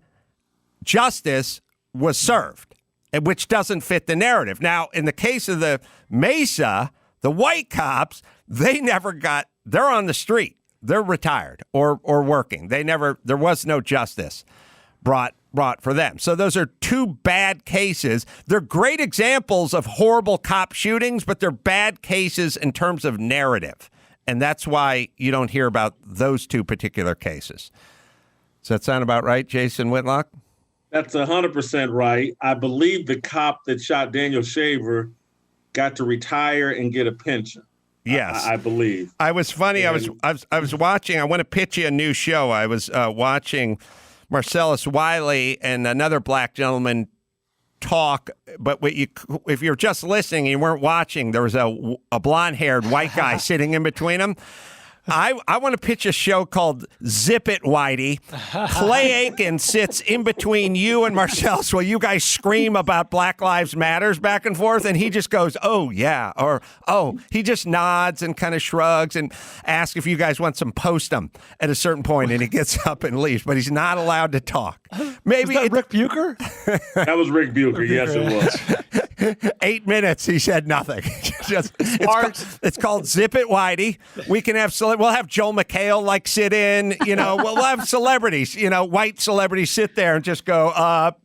justice was served, which doesn't fit the narrative. Now, in the case of the Mesa, the white cops, they're on the street. They're retired or working. There was no justice brought for them. So those are two bad cases. They're great examples of horrible cop shootings, but they're bad cases in terms of narrative. And that's why you don't hear about those two particular cases. Does that sound about right, Jason Whitlock? That's 100% right. I believe the cop that shot Daniel Shaver got to retire and get a pension. Yes, I believe. I was funny. I was watching. I want to pitch you a new show. I was watching Marcellus Wiley and another black gentleman talk. But if you're just listening and you weren't watching, there was a blonde-haired white guy sitting in between them. I want to pitch a show called Zip It, Whitey. Clay Aiken sits in between you and Marcellus while you guys scream about Black Lives Matters back and forth, and he just goes, oh, yeah, or, oh, he just nods and kind of shrugs and asks if you guys want some Postum at a certain point, and he gets up and leaves, but he's not allowed to talk. Maybe was that Rick Bucher? That was Rick Bucher. Yes, it was. 8 minutes, he said nothing. It's called Zip It, Whitey. We can have we'll have Joel McHale sit in. We'll have celebrities. White celebrities sit there and just go,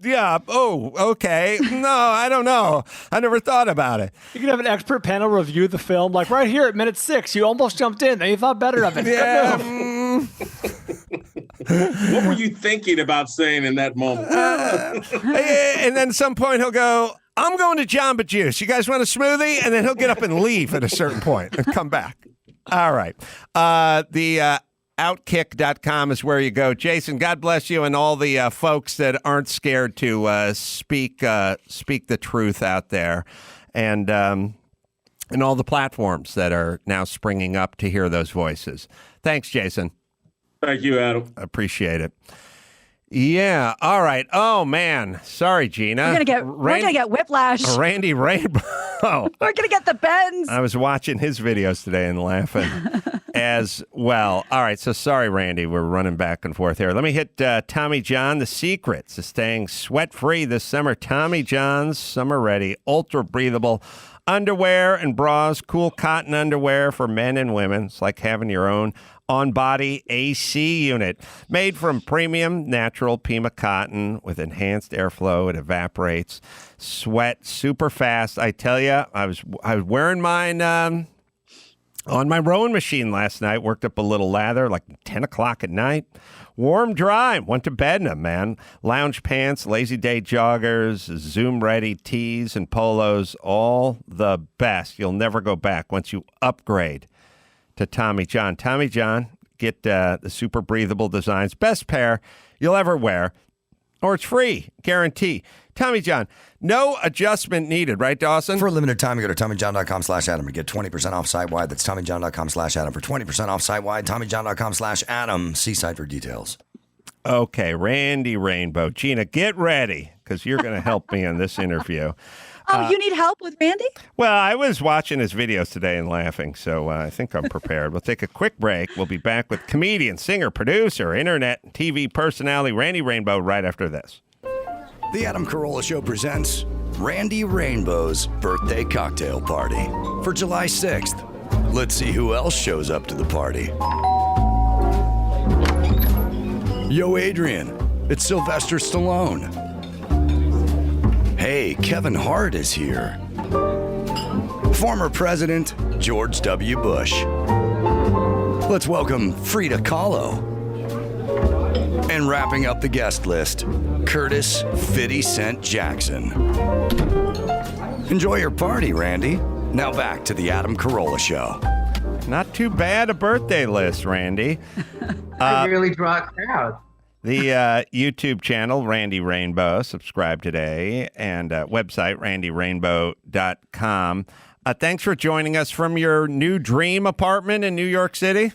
yeah, oh, okay. No, I don't know. I never thought about it. You can have an expert panel review the film, like right here at minute 6. You almost jumped in, then you thought better of it. Yeah. What were you thinking about saying in that moment? And then at some point he'll go, I'm going to Jamba Juice. You guys want a smoothie? And then he'll get up and leave at a certain point and come back. All right. The outkick.com is where you go. Jason, God bless you and all the folks that aren't scared to speak the truth out there. And all the platforms that are now springing up to hear those voices. Thanks, Jason. Thank you, Adam. Appreciate it. Yeah. All right. Oh man. Sorry, Gina. We're gonna get whiplash. Randy Rainbow. We're gonna get the bends. I was watching his videos today and laughing as well. All right. So sorry, Randy. We're running back and forth here. Let me hit Tommy John. The secrets to staying sweat free this summer. Tommy John's Summer Ready Ultra Breathable underwear and bras. Cool cotton underwear for men and women. It's like having your own on-body AC unit made from premium natural Pima cotton with enhanced airflow. It evaporates sweat super fast. I tell you, I was wearing mine on my rowing machine last night. Worked up a little lather, like 10 o'clock at night. Warm, dry. Went to bed in them, man. Lounge pants, lazy day joggers, Zoom-ready tees and polos, all the best. You'll never go back once you upgrade to Tommy John. Tommy John, get the super breathable designs. Best pair you'll ever wear, or it's free, guarantee. Tommy John, no adjustment needed, right, Dawson? For a limited time, you go to TommyJohn.com/Adam to get 20% off site-wide. That's TommyJohn.com/Adam for 20% off site-wide. TommyJohn.com/Adam. See site for details. Okay, Randy Rainbow. Gina, get ready, because you're going to help me in this interview. Oh, you need help with Randy? Well, I was watching his videos today and laughing, so I think I'm prepared. We'll take a quick break. We'll be back with comedian, singer, producer, internet, and TV personality Randy Rainbow right after this. The Adam Carolla Show presents Randy Rainbow's birthday cocktail party for July 6th. Let's see who else shows up to the party. Yo, Adrian, it's Sylvester Stallone. Hey, Kevin Hart is here. Former President George W. Bush. Let's welcome Frida Kahlo. And wrapping up the guest list, Curtis 50 Cent Jackson. Enjoy your party, Randy. Now back to the Adam Carolla Show. Not too bad a birthday list, Randy. I really draw a crowd. The YouTube channel, Randy Rainbow, subscribe today, and website, randyrainbow.com. Thanks for joining us from your new dream apartment in New York City.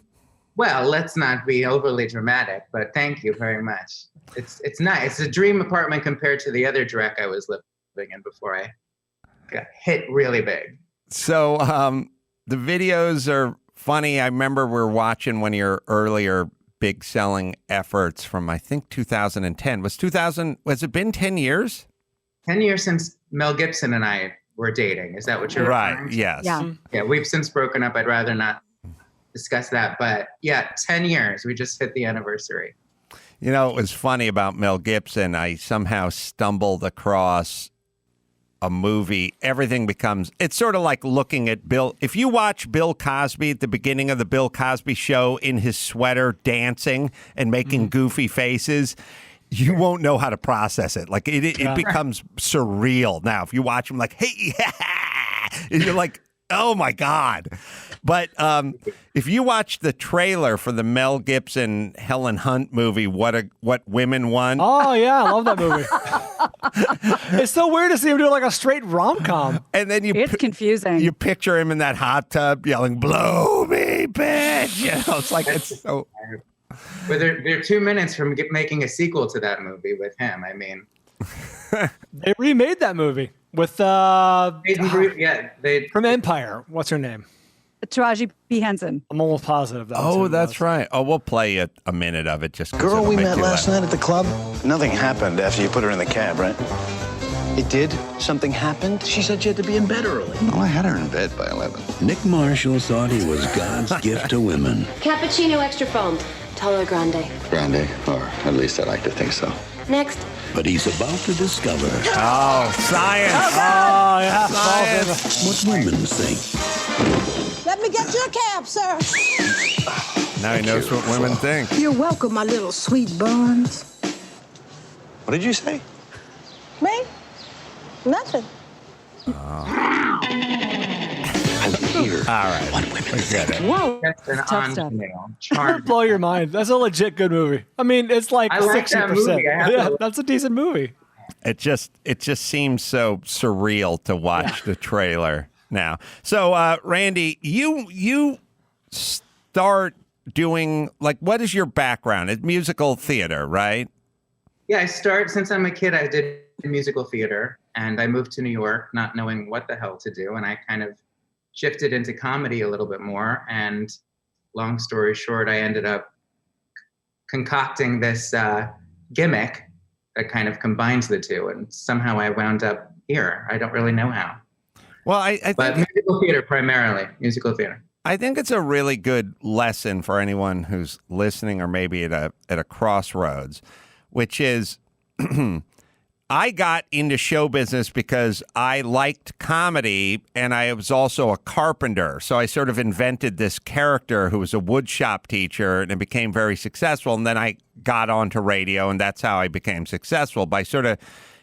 Well, let's not be overly dramatic, but thank you very much. It's nice. It's a dream apartment compared to the other direct I was living in before I got hit really big. So the videos are funny. I remember we were watching one of your earlier big selling efforts from, I think, 2010. Was it been 10 years? 10 years since Mel Gibson and I were dating. Is that what you're referring to? Yes. Yeah, we've since broken up. I'd rather not discuss that. But yeah, 10 years. We just hit the anniversary. You know, it was funny about Mel Gibson. I somehow stumbled across a movie. Everything becomes, it's sort of like looking at Bill. If you watch Bill Cosby at the beginning of the Bill Cosby show in his sweater dancing and making goofy faces, you won't know how to process it. Like it becomes surreal. Now, if you watch him like, hey, and you're like, oh my God. But if you watch the trailer for the Mel Gibson Helen Hunt movie, What Women Want. Oh yeah, I love that movie. It's so weird to see him do like a straight rom-com. And then It's confusing. You picture him in that hot tub yelling, blow me, bitch. You know, it's like, it's so. But they're 2 minutes from making a sequel to that movie with him. I mean, They remade that movie with from Empire. What's her name? Taraji P. Henson. I'm almost positive. That's right. Oh, we'll play a minute of it just 'cause Girl it'll we make met you last laugh. night at the club? Nothing happened after you put her in the cab, right? It did? Something happened? She said you had to be in bed early. Well, I had her in bed by 11. Nick Marshall thought he was God's gift to women. Cappuccino extra foamed. Tall or grande? Grande, or at least I like to think so. Next. But he's about to discover Oh, science. Oh yeah, Science. what women think. Let me get you a cab, sir. Now he knows what women think. You're welcome, my little sweet buns. What did you say? Me? Nothing. Here. All right. What women think. Whoa. That's an Tough stuff. charm. blow your mind. That's a legit good movie. I mean, it's like I like that 60%. movie. I have Yeah, to- that's a decent movie. It just seems so surreal to watch the trailer now. So, Randy, you start doing, like, what is your background? It's musical theater, right? Yeah, since I'm a kid, I did musical theater, and I moved to New York not knowing what the hell to do, and I kind of shifted into comedy a little bit more, and long story short, I ended up concocting this gimmick that kind of combines the two, and somehow I wound up here. I don't really know how. Well, I But think musical theater primarily, musical theater. I think it's a really good lesson for anyone who's listening or maybe at a crossroads, which is I got into show business because I liked comedy and I was also a carpenter. So I sort of invented this character who was a woodshop teacher and it became very successful. And then I got onto radio and that's how I became successful, by sort of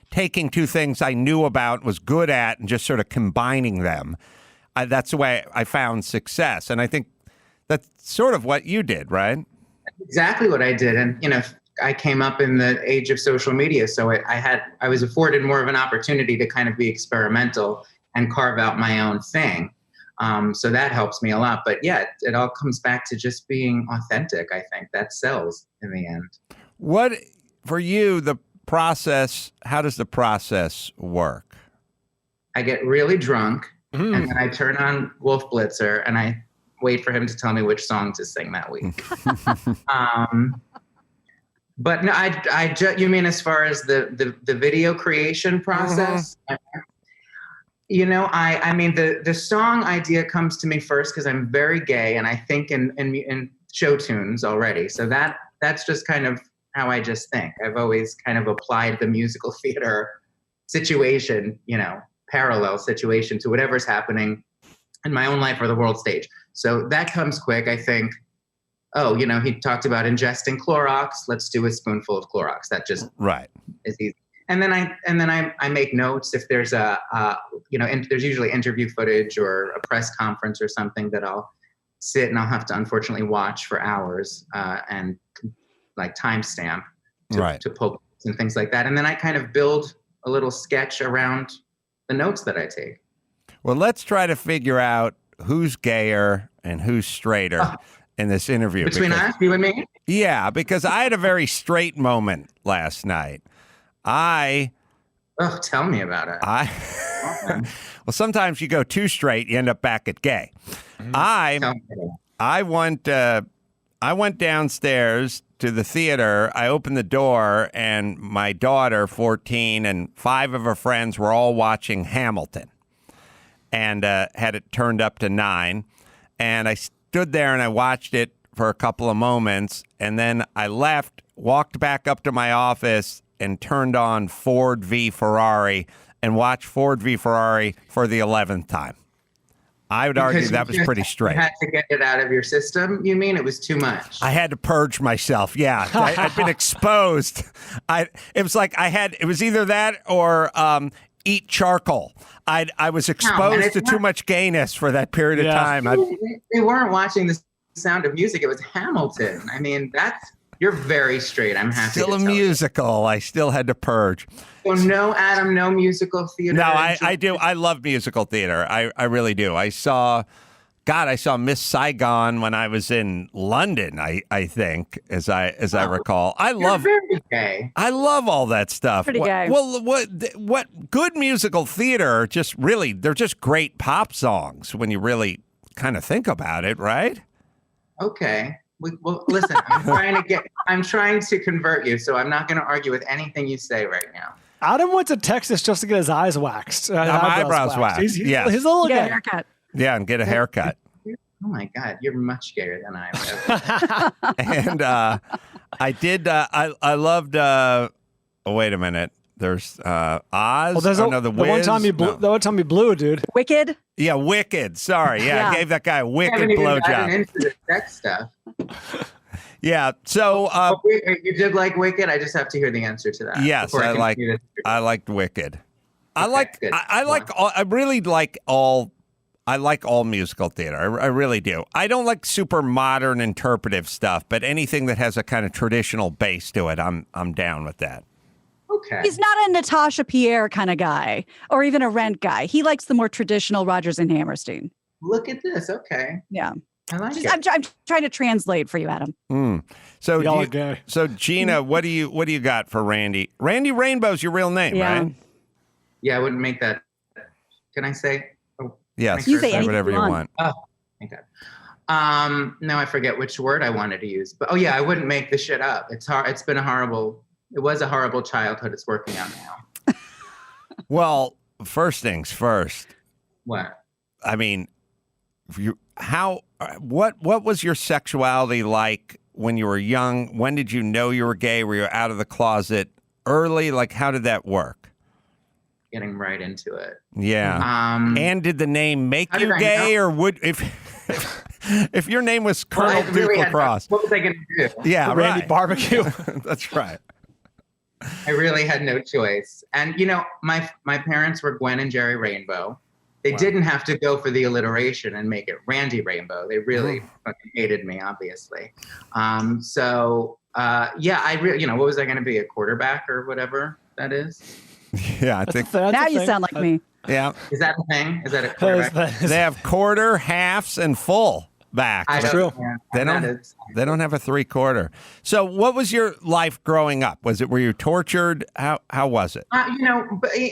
taking two things I knew about, was good at, and just sort of combining them. That's the way I found success. And I think that's sort of what you did, right? Exactly what I did. And, I came up in the age of social media, so I was afforded more of an opportunity to kind of be experimental and carve out my own thing. So that helps me a lot. But yeah, it all comes back to just being authentic. I think that sells in the end. What, for you, the process, how does the process work? I get really drunk and then I turn on Wolf Blitzer and I wait for him to tell me which song to sing that week. But no, you mean as far as the video creation process? I mean, the song idea comes to me first because I'm very gay and I think in show tunes already. So that's just kind of how I just think. I've always kind of applied the musical theater situation, parallel situation to whatever's happening in my own life or the world stage. So that comes quick, I think. Oh, he talked about ingesting Clorox. Let's do a spoonful of Clorox. That just is easy. And then I make notes if there's there's usually interview footage or a press conference or something that I'll sit and I'll have to unfortunately watch for hours and like timestamp. Right. to pull and things like that. And then I kind of build a little sketch around the notes that I take. Well, let's try to figure out who's gayer and who's straighter in this interview. Between us, you and me? Yeah, because I had a very straight moment last night. Oh, tell me about it. Well, sometimes you go too straight, you end up back at gay. I went downstairs to the theater. I opened the door, and my daughter, 14, and 5 of her friends were all watching Hamilton, and had it turned up to 9. And I stood there and I watched it for a couple of moments, and then I left, walked back up to my office, and turned on Ford v. Ferrari and watched Ford v. Ferrari for the 11th time. I would argue that was pretty straight. You had to get it out of your system, you mean? It was too much. I had to purge myself. Yeah, I'd been exposed. It was either that or eat charcoal. I was exposed to too much gayness for that period of time. We weren't watching The Sound of Music. It was Hamilton. I mean, you're very straight. I'm happy. Still a musical. I still had to purge. So no, Adam, no musical theater. No, I do. I love musical theater. I really do. I saw Miss Saigon when I was in London. I think, as I recall. You're very gay. I love all that stuff. Pretty gay. Well, what good musical theater? They're just great pop songs when you really kind of think about it, right? Okay. Well, listen, I'm trying to convert you, so I'm not going to argue with anything you say right now. Adam went to Texas just to get his eyes waxed. My eyebrows waxed. He's a little gay. Haircut. Yeah, and get a haircut. Oh my God, you're much gayer than I am. And I did. I loved. Wait a minute. There's Oz. Well, there's the the Wiz. one time you blew. The one time you blew, dude. Wicked. Yeah, Wicked. Sorry. Yeah, I gave that guy a wicked I haven't even gotten blowjob. into the sex stuff. Yeah. So you did like Wicked? I just have to hear the answer to that. yes, I liked Wicked. I like all musical theater. I really do. I don't like super modern interpretive stuff, but anything that has a kind of traditional base to it, I'm down with that. Okay. He's not a Natasha Pierre kind of guy or even a Rent guy. He likes the more traditional Rodgers and Hammerstein. Look at this. Okay. Yeah. I like it. I'm trying to translate for you, Adam. So Gina, what do you got for Randy? Randy Rainbow's your real name, right? Yeah, I wouldn't make that. Can I say? Yes. You say whatever you want. Oh, thank God. No, I forget which word I wanted to use. But I wouldn't make this shit up. It's hard. It was a horrible childhood. It's working out now. Well, first things first. What? I mean, what was your sexuality like when you were young? When did you know you were gay? Were you out of the closet early? Like, how did that work? Getting right into it. Yeah. And did the name make you gay, or would if your name was Colonel Duke Lacrosse? What was I going to do? Yeah, Randy Barbecue. That's right. I really had no choice. And my parents were Gwen and Jerry Rainbow. They didn't have to go for the alliteration and make it Randy Rainbow. They really fucking hated me, obviously. I what was I going to be, a quarterback or whatever that is? Yeah, I think now you sound like me. Yeah. Is that a thing? Is that a quarterback? They have quarter, halves, and full back. That's true. They don't have a 3/4. So, what was your life growing up? Were you tortured? How was it?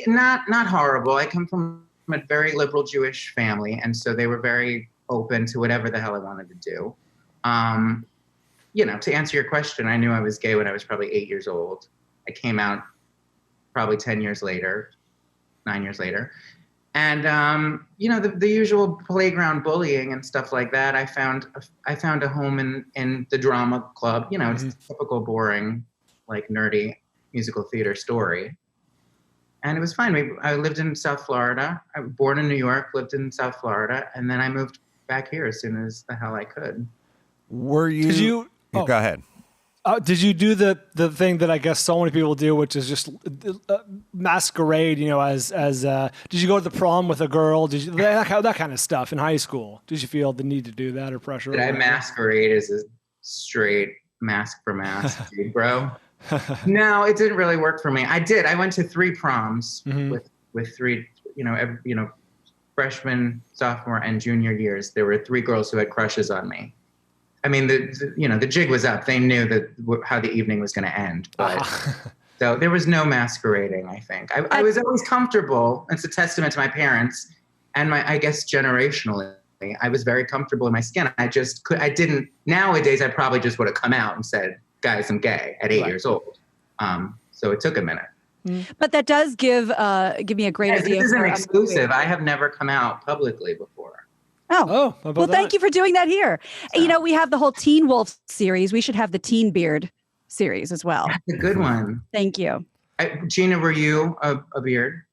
Not horrible. I come from a very liberal Jewish family, and so they were very open to whatever the hell I wanted to do. To answer your question, I knew I was gay when I was probably 8 years old. I came out probably 9 years later. And, the usual playground bullying and stuff like that. I found a home in the drama club. It's a typical boring, like nerdy musical theater story. And it was fine. I lived in South Florida. I was born in New York, lived in South Florida. And then I moved back here as soon as the hell I could. Were you? Did you? Go ahead. Did you do the thing that I guess so many people do, which is just masquerade? Did you go to the prom with a girl? Did you that kind of stuff in high school? Did you feel the need to do that or pressure? Did I masquerade as a straight mask for mask dude, bro? No, it didn't really work for me. I went to 3 proms with 3, freshman, sophomore, and junior years. There were 3 girls who had crushes on me. I mean, the jig was up. They knew how the evening was going to end. But so there was no masquerading, I think. I was always comfortable. It's a testament to my parents and I guess generationally, I was very comfortable in my skin. I didn't, nowadays, I probably just would have come out and said, guys, I'm gay at 8 years old. So it took a minute. But that does give me a great idea. This isn't exclusive. I have never come out publicly before. Oh, well, thank you for doing that here. So. We have the whole Teen Wolf series. We should have the Teen Beard series as well. That's a good one. Thank you. Gina, were you a beard?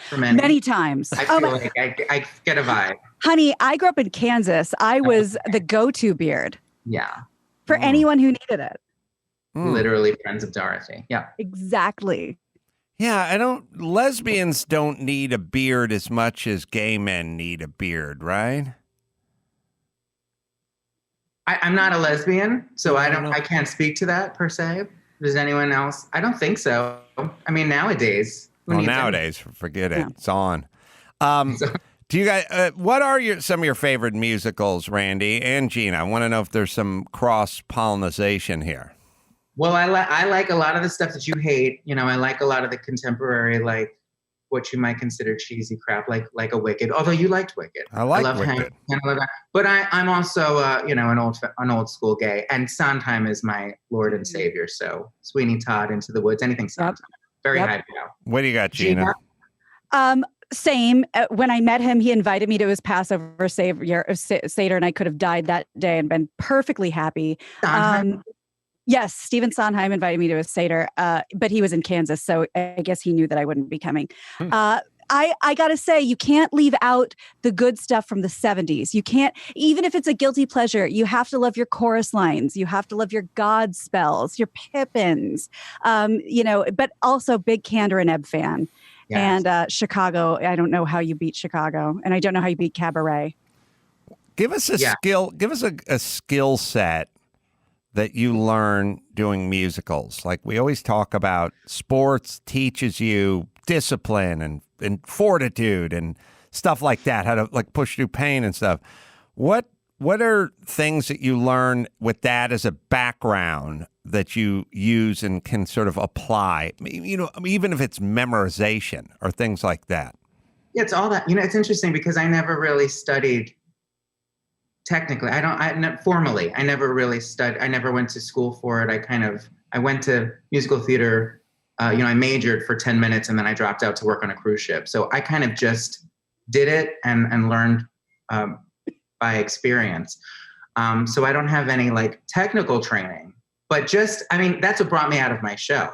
For many times. I feel like I get a vibe. Honey, I grew up in Kansas. I was the go-to beard. Yeah. For anyone who needed it. Literally Friends of Dorothy. Yeah. Exactly. Yeah, lesbians don't need a beard as much as gay men need a beard, right? I'm not a lesbian, so I can't speak to that per se. Does anyone else? I don't think so. I mean, nowadays. Nowadays, forget it. Yeah. It's on. Do you guys? What are some of your favorite musicals, Randy and Gina? I want to know if there's some cross pollination here. Well, I like a lot of the stuff that you hate. I like a lot of the contemporary, like what you might consider cheesy crap, like a Wicked. Although you liked Wicked, I love Wicked. But I'm also an old school gay, and Sondheim is my Lord and Savior. So Sweeney Todd, Into the Woods, anything Sondheim. Very high now. What do you got, Gina? Same. When I met him, he invited me to his Passover Seder, and I could have died that day and been perfectly happy. Yes, Stephen Sondheim invited me to a Seder, but he was in Kansas, so I guess he knew that I wouldn't be coming. I got to say, you can't leave out the good stuff from the 70s. You can't, even if it's a guilty pleasure, you have to love your chorus lines. You have to love your God spells, your Pippins, but also big Candor and Ebb fan. Yes. And Chicago, I don't know how you beat Chicago, and I don't know how you beat Cabaret. Give us a skill set that you learn doing musicals. Like we always talk about, sports teaches you discipline and fortitude and stuff like that, how to like push through pain and stuff. What are things that you learn with that as a background that you use and can sort of apply, even if it's memorization or things like that? Yeah, it's all that. It's interesting because I never really studied technically. Formally, I never really studied. I never went to school for it. I went to musical theater. I majored for 10 minutes and then I dropped out to work on a cruise ship. So I kind of just did it and learned by experience. So I don't have any like technical training, but that's what brought me out of my show.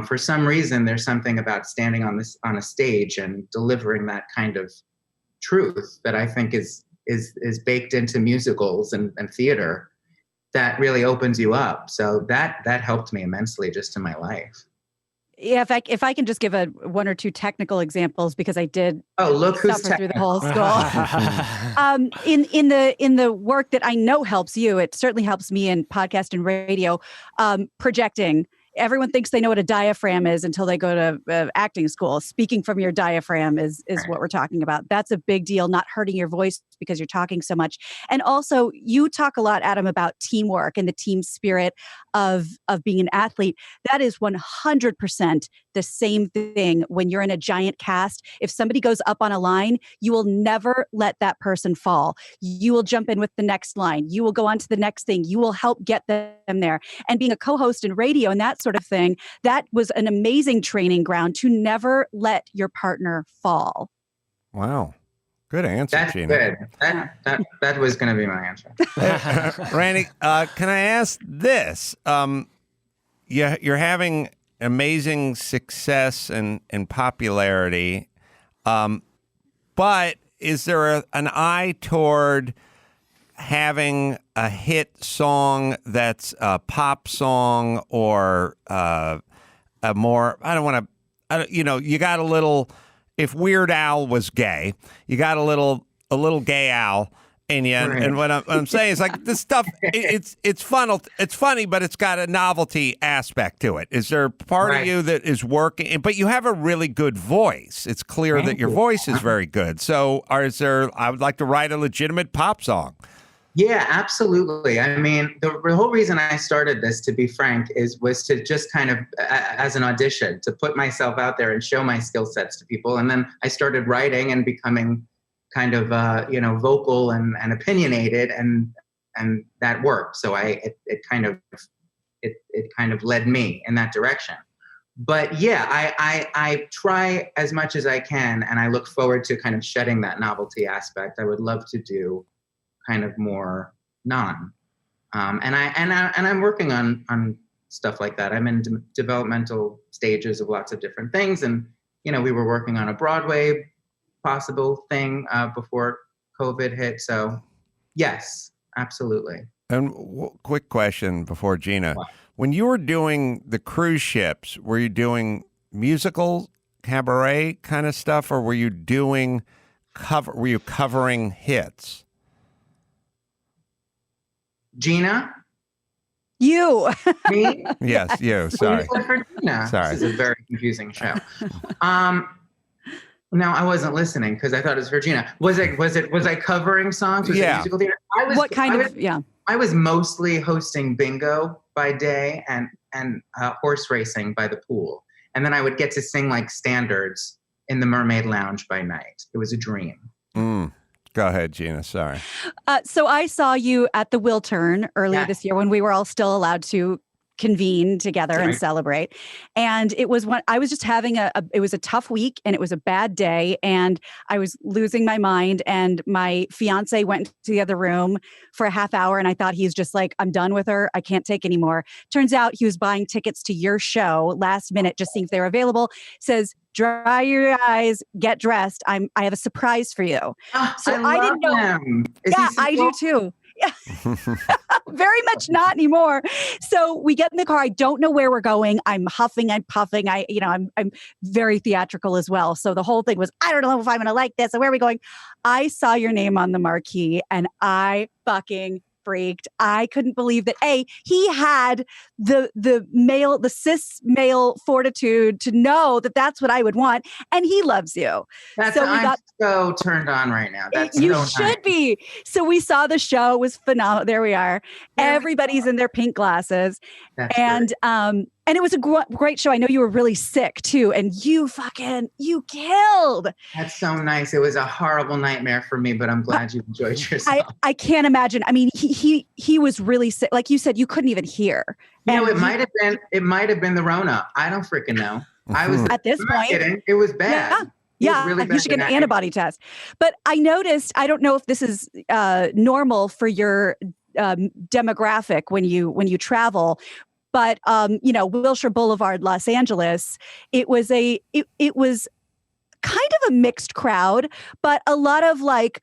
For some reason, there's something about standing on a stage and delivering that kind of truth that I think is baked into musicals and theater that really opens you up. So that helped me immensely just in my life. Yeah, if I can just give one or two technical examples, because I did suffer through the whole school. In the work that I know helps you, it certainly helps me in podcast and radio, projecting. Everyone thinks they know what a diaphragm is until they go to acting school. Speaking from your diaphragm is what we're talking about. That's a big deal, not hurting your voice because you're talking so much. And also, you talk a lot, Adam, about teamwork and the team spirit of being an athlete. That is 100% the same thing when you're in a giant cast. If somebody goes up on a line, you will never let that person fall. You will jump in with the next line. You will go on to the next thing. You will help get them there. And being a co-host in radio and that sort of thing, that was an amazing training ground to never let your partner fall. Wow. Good answer, That's Gina. Good. That was going to be my answer. Randy, can I ask this? You're having amazing success and popularity, but is there an eye toward having a hit song that's a pop song or a more, you got a little, if Weird Al was gay, you got a little gay Al, in you. Right. And what I'm saying is like this stuff. It's fun. It's funny, but it's got a novelty aspect to it. Is there a part of you that is working? But you have a really good voice. It's clear that your voice is very good. So, is there? I would like to write a legitimate pop song. Yeah, absolutely. I mean, the whole reason I started this, to be frank, was to just kind of, as an audition, to put myself out there and show my skill sets to people. And then I started writing and becoming kind of, vocal and opinionated, and that worked. So it kind of led me in that direction. But yeah, I try as much as I can, and I look forward to kind of shedding that novelty aspect. I would love to do kind of more and I'm working on stuff like that. I'm in developmental stages of lots of different things, and we were working on a Broadway possible thing before COVID hit. So yes, absolutely. And quick question before Gina, when you were doing the cruise ships, were you doing musical cabaret kind of stuff, or were you doing were you covering hits? Gina? You. Me? Yes, you. Sorry. For Gina. Sorry. This is a very confusing show. No, I wasn't listening because I thought it was for Gina. Was I covering songs? Was it musical theater? I was mostly hosting bingo by day and horse racing by the pool. And then I would get to sing like standards in the Mermaid Lounge by night. It was a dream. Go ahead, Gina. Sorry. So I saw you at the Wiltern earlier this year when we were all still allowed to convene together and celebrate. And it was I was just having it was a tough week, and it was a bad day, and I was losing my mind, and my fiance went to the other room for a half hour, and I thought he's just like, I'm done with her. I can't take anymore. Turns out he was buying tickets to your show last minute, just seeing if they were available. Says, dry your eyes, get dressed. I have a surprise for you. So I didn't know. Him. I do too. Yeah. Very much not anymore. So we get in the car. I don't know where we're going. I'm huffing, I'm puffing. I'm very theatrical as well. So the whole thing was, I don't know if I'm going to like this. So where are we going? I saw your name on the marquee, and I fucking freaked. I couldn't believe that he had the cis male fortitude to know that that's what I would want, and he loves you. I'm so turned on right now. You should be. So we saw the show. It was phenomenal. There we are. Everybody's in their pink glasses, and it was a great show. I know you were really sick too, and you killed. That's so nice. It was a horrible nightmare for me, but I'm glad you enjoyed yourself. I can't imagine. I mean, he was really sick. Like you said, you couldn't even hear. It might have been the Rona. I don't freaking know. I was at this point. Kidding. It was bad. Yeah. Really You should get an antibody test. But I noticed, I don't know if this is normal for your demographic when you travel, but Wilshire Boulevard, Los Angeles, it was kind of a mixed crowd, but a lot of like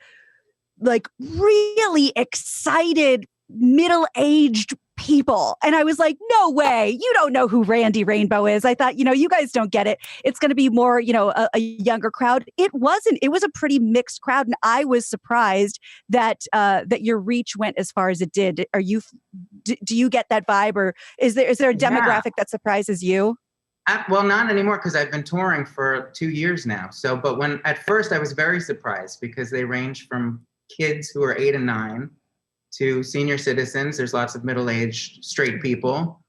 really excited middle-aged people. And I was like, no way, you don't know who Randy Rainbow is. I thought, you guys don't get it. It's going to be more, a younger crowd. It wasn't. It was a pretty mixed crowd. And I was surprised that your reach went as far as it did. Do you get that vibe, or is there a demographic that surprises you? Well, not anymore, because I've been touring for 2 years now. So, but at first I was very surprised, because they range from kids who are 8 and 9 to senior citizens. There's lots of middle-aged straight people.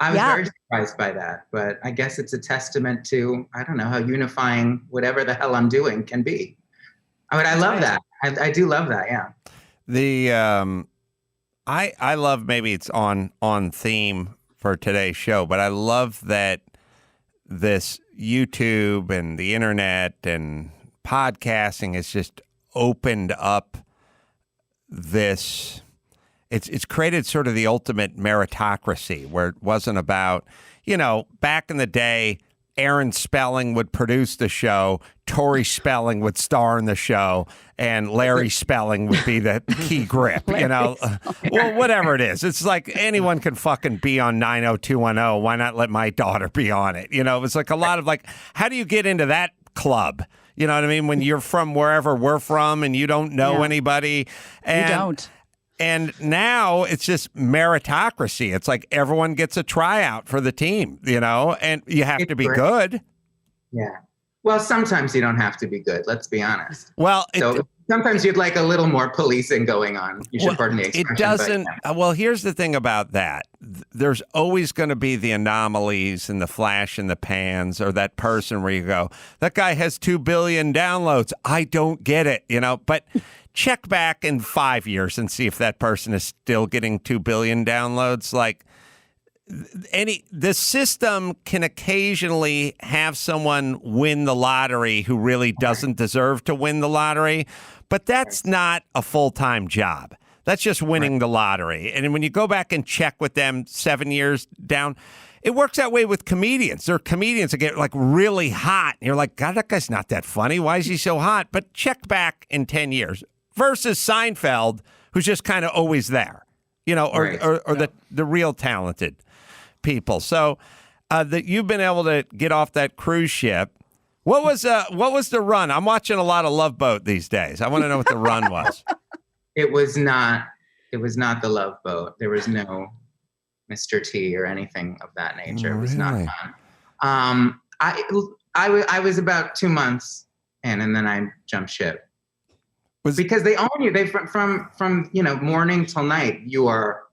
I was very surprised by that, but I guess it's a testament to, I don't know, how unifying whatever the hell I'm doing can be. I love that. I do love that. Yeah. I love, maybe it's on theme for today's show, but I love that this YouTube and the internet and podcasting has just opened up this. It's created sort of the ultimate meritocracy, where it wasn't about, back in the day, Aaron Spelling would produce the show, Tori Spelling would star in the show, and Larry Spelling would be the key grip, well, whatever it is. It's like anyone can fucking be on 90210. Why not let my daughter be on it? It was like a lot of like, how do you get into that club? You know what I mean? When you're from wherever we're from and you don't know anybody. And, you don't. And now it's just meritocracy. It's like everyone gets a tryout for the team, you know, and you have to be good. Yeah. Well, sometimes you don't have to be good. Let's be honest. Well, sometimes you'd like a little more policing going on. You should pardon the expression. It doesn't. Well, here's the thing about that. There's always going to be the anomalies and the flash in the pans, or that person where you go, that guy has 2 billion downloads. I don't get it, you know, but check back in 5 years and see if that person is still getting 2 billion downloads. Like, the system can occasionally have someone win the lottery who really doesn't deserve to win the lottery, but that's not a full-time job. That's just winning the lottery. And when you go back and check with them 7 years down, it works that way with comedians. There are comedians that get like really hot. And you're like, God, that guy's not that funny. Why is he so hot? But check back in 10 years versus Seinfeld, who's just kind of always there, you know, or the real talented people. So that you've been able to get off that cruise ship. What was the run? I'm watching a lot of Love Boat these days. I want to know what the run was. It was not the Love Boat. There was no Mr. T or anything of that nature. It was not fun. I was about 2 months in, and then I jumped ship. Because they own you. They from morning till night, you are,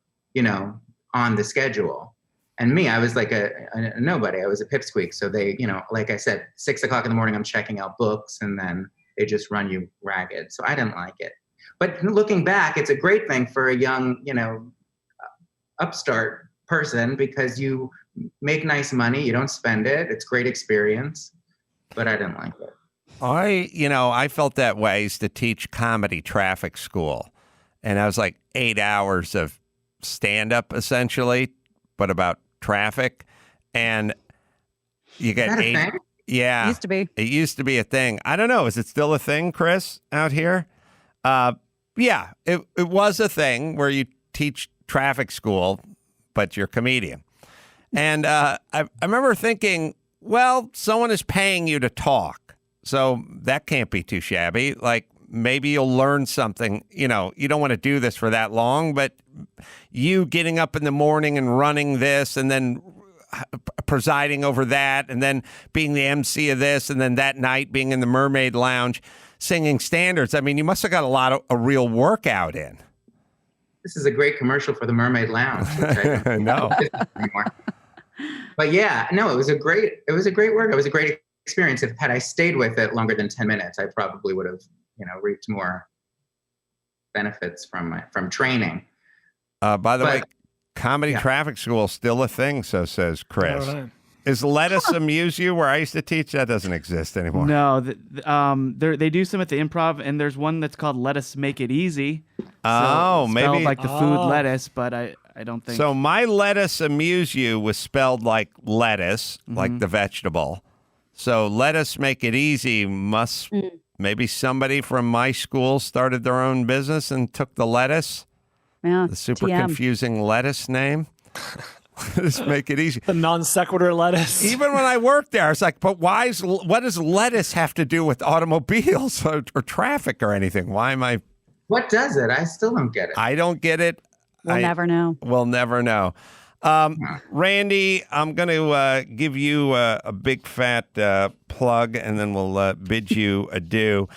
on the schedule. And me, I was like a nobody. I was a pipsqueak. So they, like I said, 6 o'clock in the morning, I'm checking out books, and then they just run you ragged. So I didn't like it. But looking back, it's a great thing for a young, upstart person, because you make nice money. You don't spend it. It's great experience. But I didn't like it. I felt that way. I used to teach comedy traffic school. And I was like 8 hours of stand-up, essentially, but about traffic. And you get eight. Thing? Yeah. It used to be. It used to be a thing. I don't know. Is it still a thing, Chris, out here? Yeah, it was a thing where you teach traffic school, but you're a comedian. And I remember thinking, well, someone is paying you to talk. So that can't be too shabby. Like, maybe you'll learn something. You don't want to do this for that long, but you getting up in the morning and running this, and then presiding over that, and then being the MC of this, and then that night being in the Mermaid Lounge singing standards. I mean, you must have got a real workout in. This is a great commercial for the Mermaid Lounge. Which I know. But yeah, no, it was a great work. It was a great experience. Had I stayed with it longer than 10 minutes, I probably would have, reaped more benefits from training. By the way, comedy traffic school is still a thing, so says Chris. Is lettuce amuse you? Where I used to teach, that doesn't exist anymore. No, they do some at the Improv, and there's one that's called Lettuce Make It Easy. So maybe like the food lettuce, but I don't think so. My lettuce amuse you was spelled like lettuce, like the vegetable. So lettuce make it easy must maybe somebody from my school started their own business and took the lettuce. Yeah, the super TM. confusing lettuce name. Lettuce make it easy. The non sequitur lettuce. Even when I worked there, I was like, but what does lettuce have to do with automobiles or traffic or anything? Why am I? What does it? I still don't get it. I don't get it. We'll never know. We'll never know. Randy, I'm going to give you a big fat plug, and then we'll bid you adieu.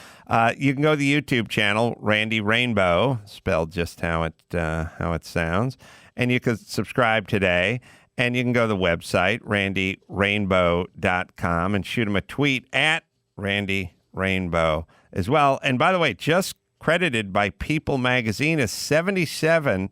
You can go to the YouTube channel, Randy Rainbow, spelled just how it sounds, and you can subscribe today. And you can go to the website, randyrainbow.com, and shoot him a tweet at Randy Rainbow as well. And by the way, just credited by People Magazine as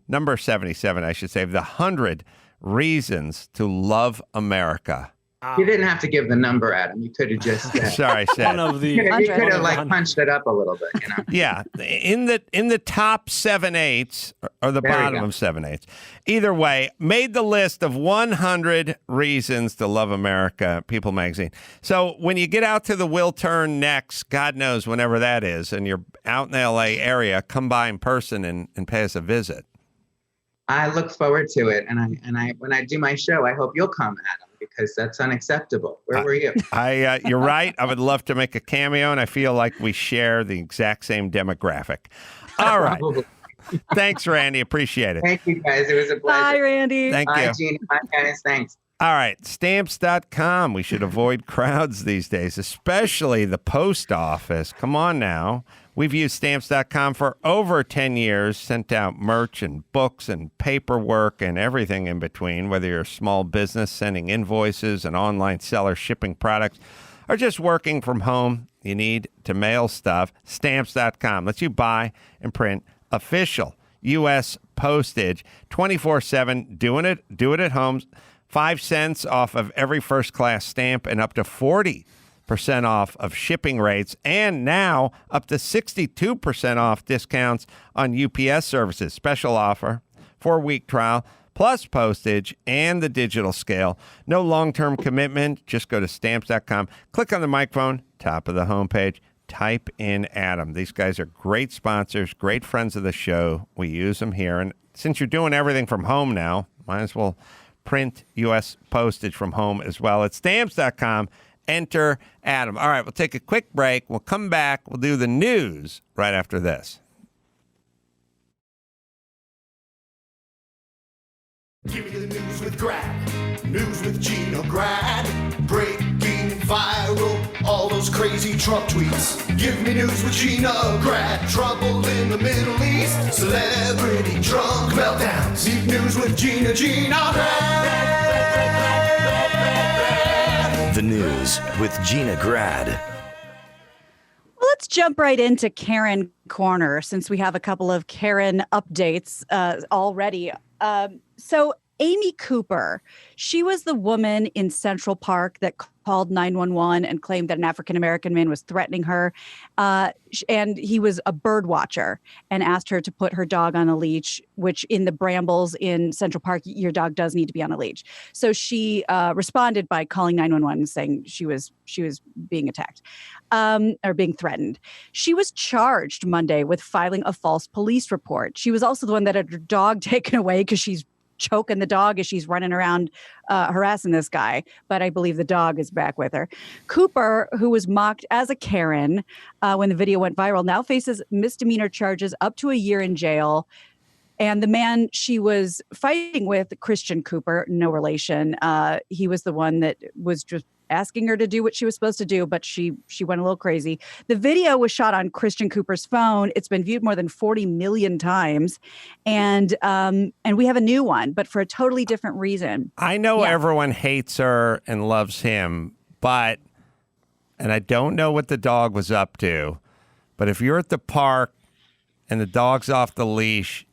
number 77, I should say, of the 100 Reasons to Love America. You didn't have to give the number, Adam. You could have just sorry, said. You could have punched it up a little bit, Yeah, in the top 7/8 or the bottom of 7/8. Either way, made the list of 100 Reasons to Love America, People Magazine. So when you get out to the Will Turn next, God knows whenever that is, and you're out in the LA area, come by in person and pay us a visit. I look forward to it, and I when I do my show, I hope you'll come, Adam. because that's unacceptable. Where were you? You're right. I would love to make a cameo, and I feel like we share the exact same demographic. All right. Thanks, Randy. Appreciate it. Thank you, guys. It was a pleasure. Bye, Randy. Thank Bye, you. Gina. Bye, Dennis. Thanks. All right, stamps.com. We should avoid crowds these days, especially the post office. Come on now. We've used stamps.com for over 10 years, sent out merch and books and paperwork and everything in between, whether you're a small business sending invoices, an online seller shipping products, or just working from home. You need to mail stuff. Stamps.com lets you buy and print official U.S. postage 24/7. Do it at home. 5 cents off of every first-class stamp and up to 40% off of shipping rates, and now up to 62% off discounts on UPS services. Special offer, 4-week trial, plus postage and the digital scale. No long-term commitment. Just go to stamps.com, click on the microphone, top of the homepage, type in Adam. These guys are great sponsors, great friends of the show. We use them here, and since you're doing everything from home now, might as well print U.S. postage from home as well. At stamps.com, enter Adam. All right, we'll take a quick break. We'll come back. We'll do the news right after this. Give me the news with Grad. News with Gina Grad. Breaking viral, all those crazy Trump tweets. Give me news with Gina Grad. Trouble in the Middle East. Celebrity drunk meltdowns. Need news with Gina Grad. The news with Gina Grad. Well, let's jump right into Karen Corner since we have a couple of Karen updates already. So Amy Cooper, she was the woman in Central Park that called 911 and claimed that an African-American man was threatening her. And he was a bird watcher and asked her to put her dog on a leash, which in the brambles in Central Park, your dog does need to be on a leash. So she responded by calling 911 and saying she was being attacked or being threatened. She was charged Monday with filing a false police report. She was also the one that had her dog taken away because she's choking the dog as she's running around harassing this guy. But I believe the dog is back with her. Cooper, who was mocked as a Karen when the video went viral, now faces misdemeanor charges up to a year in jail. And the man she was fighting with, Christian Cooper, no relation, he was the one that was just asking her to do what she was supposed to do, but she went a little crazy. The video was shot on Christian Cooper's phone. It's been viewed more than 40 million times. And we have a new one, but for a totally different reason. I know everyone hates her and loves him, and I don't know what the dog was up to, but if you're at the park and the dog's off the leash,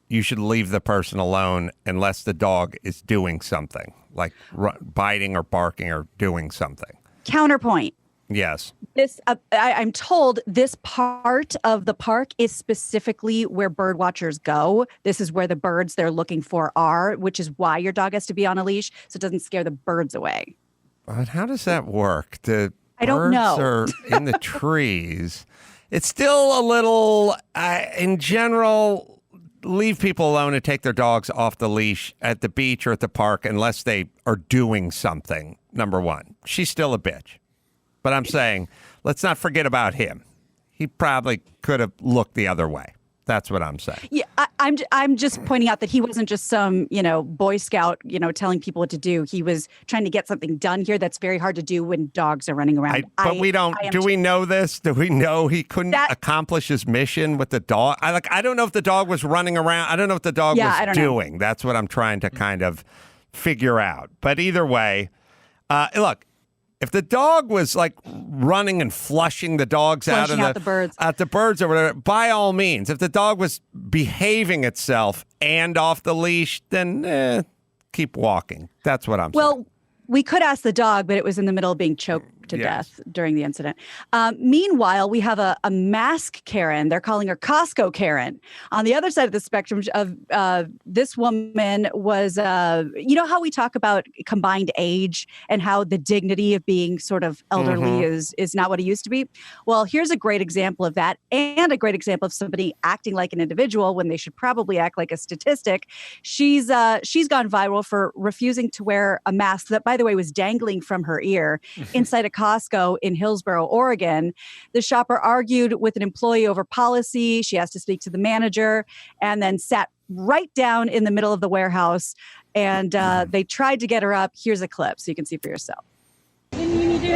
you should leave the person alone unless the dog is doing something, like biting or barking or doing something. Counterpoint. Yes. This I'm told this part of the park is specifically where bird watchers go. This is where the birds they're looking for are, which is why your dog has to be on a leash so it doesn't scare the birds away. But how does that work? The I don't know. birds are in the trees. It's still a little, in general, leave people alone and take their dogs off the leash at the beach or at the park unless they are doing something, number one. She's still a bitch. But I'm saying, let's not forget about him. He probably could have looked the other way. That's what I'm saying. Yeah, I'm just pointing out that he wasn't just some, Boy Scout, telling people what to do. He was trying to get something done here that's very hard to do when dogs are running around. We know this? Do we know he couldn't accomplish his mission with the dog? I don't know if the dog was running around. I don't know what the dog was doing. That's what I'm trying to kind of figure out. But either way, look, if the dog was like running and flushing the dogs out the birds or whatever, by all means, if the dog was behaving itself and off the leash, then keep walking. That's what I'm saying. Well, we could ask the dog, but it was in the middle of being choked to Yes. death during the incident. Meanwhile, we have a mask Karen. They're calling her Costco Karen. On the other side of the spectrum of this woman was, you know how we talk about combined age and how the dignity of being sort of elderly is not what it used to be? Well, here's a great example of that, and a great example of somebody acting like an individual when they should probably act like a statistic. She's gone viral for refusing to wear a mask that, by the way, was dangling from her ear inside a Costco in Hillsboro, Oregon. The shopper argued with an employee over policy. She asked to speak to the manager and then sat right down in the middle of the warehouse. And they tried to get her up. Here's a clip so you can see for yourself. You need to do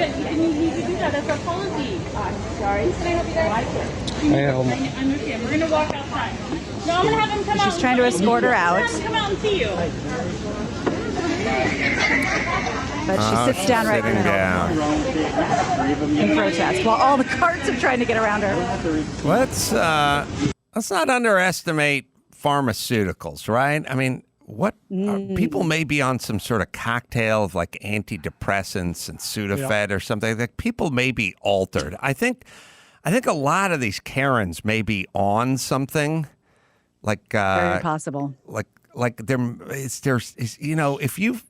that. That's our policy. I'm sorry. Can I help you guys? I understand. We're going to walk outside. No, I'm going to have him come out. She's trying to escort her out. Have him come out and see you. But she sits down right now in protest while all the carts are trying to get around her. Let's not underestimate pharmaceuticals, right? I mean, people may be on some sort of cocktail of like antidepressants and Sudafed or something. Like people may be altered. I think a lot of these Karens may be on something. Like very possible. Like there's you know, if you've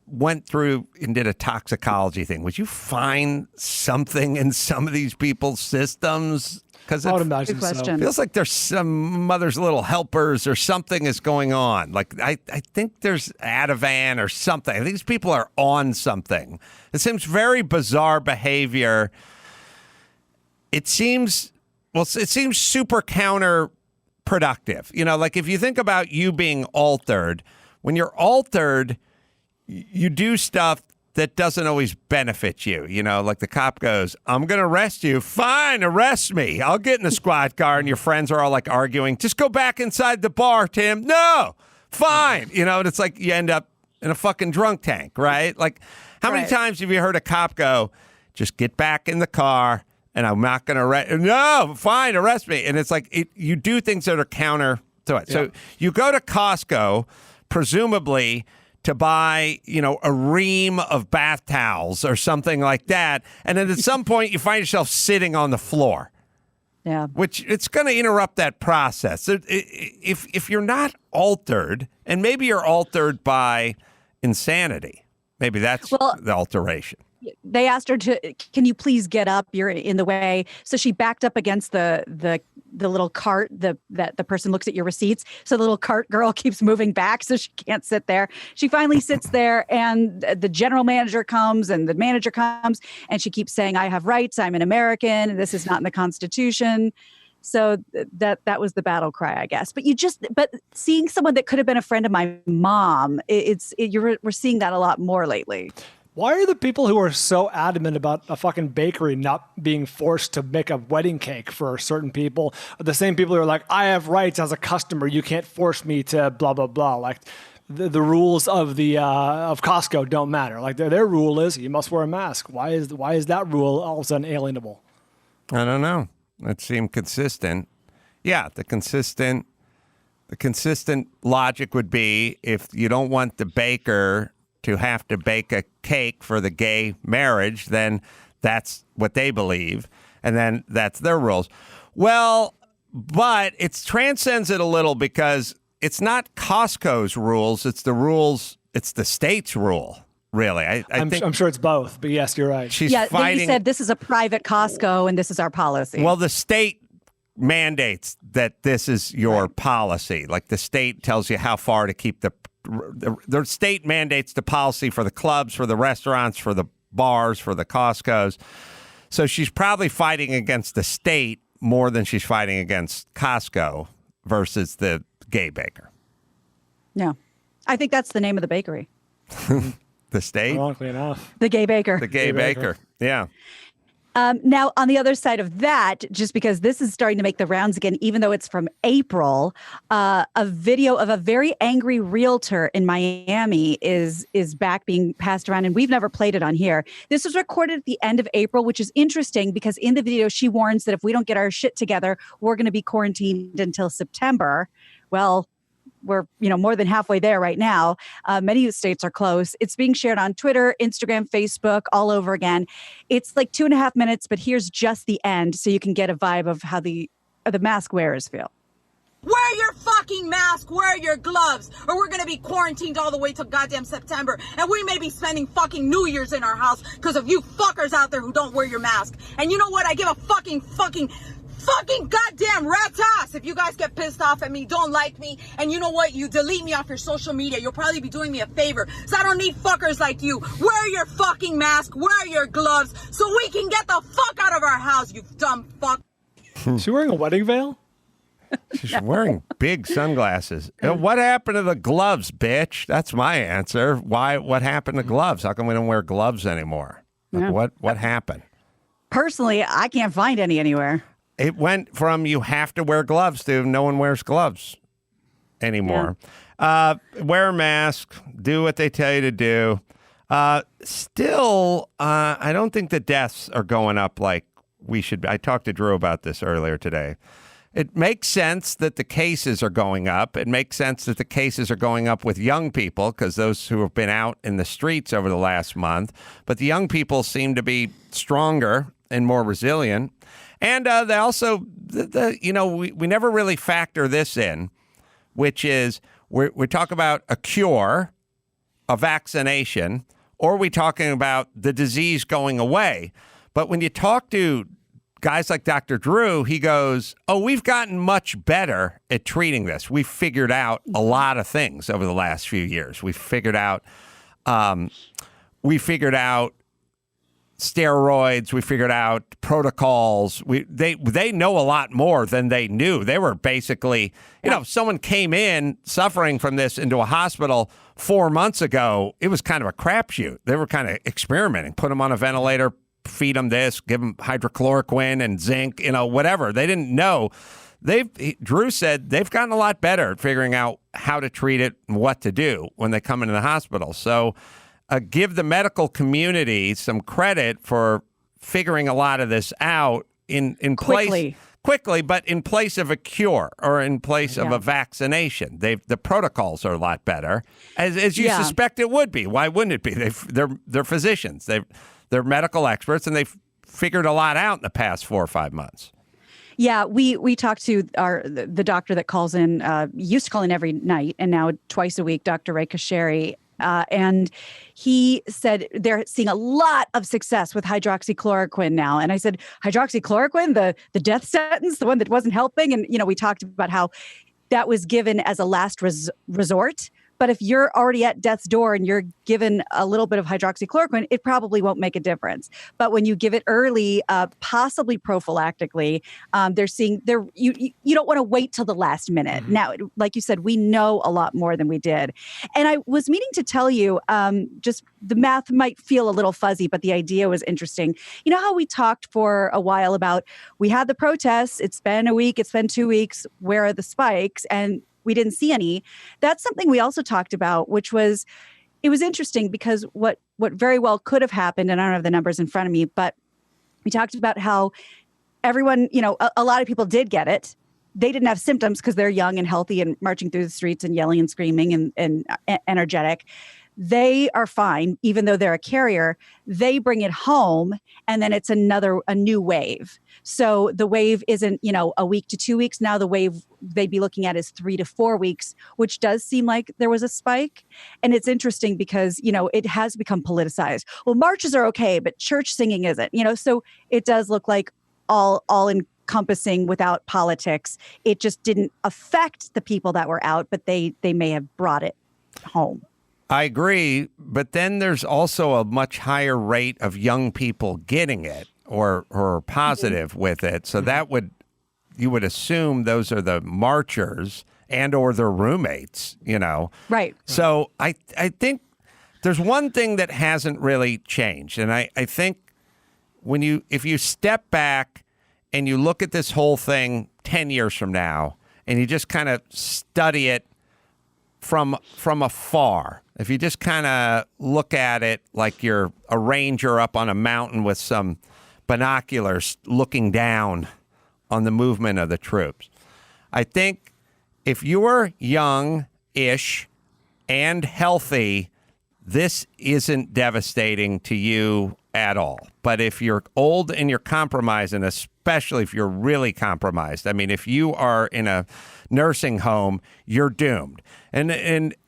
went through and did a toxicology thing, would you find something in some of these people's systems? Because I would imagine so. Feels like there's some mother's little helpers or something is going on. Like I think there's Ativan or something. These people are on something. It seems very bizarre behavior. It seems super counterproductive. You know, like if you think about you being altered, when you're altered, you do stuff that doesn't always benefit you. You know, like the cop goes, I'm going to arrest you. Fine, arrest me. I'll get in the squad car, and your friends are all like arguing. Just go back inside the bar, Tim. No, fine. You know, and it's like you end up in a fucking drunk tank, right? Like how many times have you heard a cop go, just get back in the car and I'm not going to arrest. No, fine, arrest me. And it's like you do things that are counter to it. Yeah. So you go to Costco, presumably to buy, you know, a ream of bath towels or something like that. And then at some point you find yourself sitting on the floor. Yeah. Which it's going to interrupt that process. If you're not altered, and maybe you're altered by insanity, maybe that's the alteration. They asked her can you please get up? You're in the way. So she backed up against the little cart that the person looks at your receipts. So the little cart girl keeps moving back so she can't sit there. She finally sits there and the general manager comes and the manager comes and she keeps saying, I have rights. I'm an American. This is not in the Constitution. So that was the battle cry, I guess. But but seeing someone that could have been a friend of my mom, we're seeing that a lot more lately. Why are the people who are so adamant about a fucking bakery not being forced to make a wedding cake for certain people the same people who are like, I have rights as a customer, you can't force me to blah, blah, blah. Like the rules of of Costco don't matter. Like their rule is you must wear a mask. Why is that rule all of a sudden alienable? I don't know. It seemed consistent. Yeah, the consistent logic would be if you don't want the baker to have to bake a cake for the gay marriage, then that's what they believe, and then that's their rules. Well, but it transcends it a little because it's not Costco's rules, it's the state's rule, really. I'm sure it's both, but yes, you're right. She's fighting. They said this is a private Costco and this is our policy. Well, the state mandates that this is your policy. Like the state tells you how far to keep the state mandates the policy for the clubs, for the restaurants, for the bars, for the Costcos. So she's probably fighting against the state more than she's fighting against Costco versus the gay baker. No, I think that's the name of the bakery. The state? Ironically enough. The gay baker. The gay baker. Yeah. Now, on the other side of that, just because this is starting to make the rounds again, even though it's from April, a video of a very angry realtor in Miami is back being passed around, and we've never played it on here. This was recorded at the end of April, which is interesting because in the video, she warns that if we don't get our shit together, we're going to be quarantined until September. Well, we're more than halfway there right now. Many states are close. It's being shared on Twitter, Instagram, Facebook, all over again. It's like 2.5 minutes, but here's just the end so you can get a vibe of how the mask wearers feel. Wear your fucking mask, wear your gloves, or we're gonna be quarantined all the way till goddamn September, and we may be spending fucking New Year's in our house because of you fuckers out there who don't wear your mask. And you know what? I give a fucking goddamn rat's ass if you guys get pissed off at me, don't like me, and you know what? You delete me off your social media. You'll probably be doing me a favor, so I don't need fuckers like you. Wear your fucking mask, wear your gloves, so we can get the fuck out of our house, you dumb fuck. Is she wearing a wedding veil? She's wearing big sunglasses. What happened to the gloves, bitch? That's my answer. Why? What happened to gloves? How come we don't wear gloves anymore? Like, what happened? Personally, I can't find any anywhere. It went from you have to wear gloves to no one wears gloves anymore. Wear a mask. Do what they tell you to do. Still, I don't think the deaths are going up like we should. I talked to Drew about this earlier today. It makes sense that the cases are going up. It makes sense that the cases are going up with young people because those who have been out in the streets over the last month. But the young people seem to be stronger and more resilient. And they also, we never really factor this in, which is we talk about a cure, a vaccination, or we talking about the disease going away. But when you talk to guys like Dr. Drew, he goes, we've gotten much better at treating this. We've figured out a lot of things over the last few years. We've figured out steroids. We figured out protocols. They know a lot more than they knew. They were basically, someone came in suffering from this into a hospital 4 months ago. It was kind of a crapshoot. They were kind of experimenting, put them on a ventilator, feed them this, give them hydrochloroquine and zinc, whatever. They didn't know. Drew said they've gotten a lot better at figuring out how to treat it and what to do when they come into the hospital. So give the medical community some credit for figuring a lot of this out in place quickly, but in place of a cure or in place of a vaccination. The protocols are a lot better, as you suspect it would be. Why wouldn't it be? They're physicians. They're medical experts, and they've figured a lot out in the past 4 or 5 months. Yeah, we talked to the doctor that calls in, used to call in every night, and now twice a week, Dr. Ray Kasheri. And he said they're seeing a lot of success with hydroxychloroquine now. And I said, hydroxychloroquine, the death sentence, the one that wasn't helping? And, we talked about how that was given as a last resort. But if you're already at death's door and you're given a little bit of hydroxychloroquine, it probably won't make a difference. But when you give it early, possibly prophylactically, they're seeing you don't want to wait till the last minute. Now, like you said, we know a lot more than we did. And I was meaning to tell you, just the math might feel a little fuzzy, but the idea was interesting. You know how we talked for a while about we had the protests, it's been a week, it's been 2 weeks, where are the spikes? And we didn't see any. That's something we also talked about, which was, it was interesting because what very well could have happened, and I don't have the numbers in front of me, but we talked about how everyone, a lot of people did get it. They didn't have symptoms because they're young and healthy and marching through the streets and yelling and screaming and energetic. They are fine, even though they're a carrier. They bring it home, and then it's a new wave. So the wave isn't, a week to 2 weeks. Now the wave they'd be looking at is 3 to 4 weeks, which does seem like there was a spike. And it's interesting because, it has become politicized. Well, marches are okay, but church singing isn't, so it does look like all encompassing without politics. It just didn't affect the people that were out, but they may have brought it home. I agree, but then there's also a much higher rate of young people getting it or positive with it. So you would assume those are the marchers and or their roommates, Right. So I think there's one thing that hasn't really changed. And I think if you step back and you look at this whole thing 10 years from now and you just kind of study it from afar, if you just kind of look at it like you're a ranger up on a mountain with some binoculars looking down on the movement of the troops, I think if you're young-ish and healthy, this isn't devastating to you at all. But if you're old and you're compromised, and especially if you're really compromised, I mean, if you are in a nursing home, you're doomed. And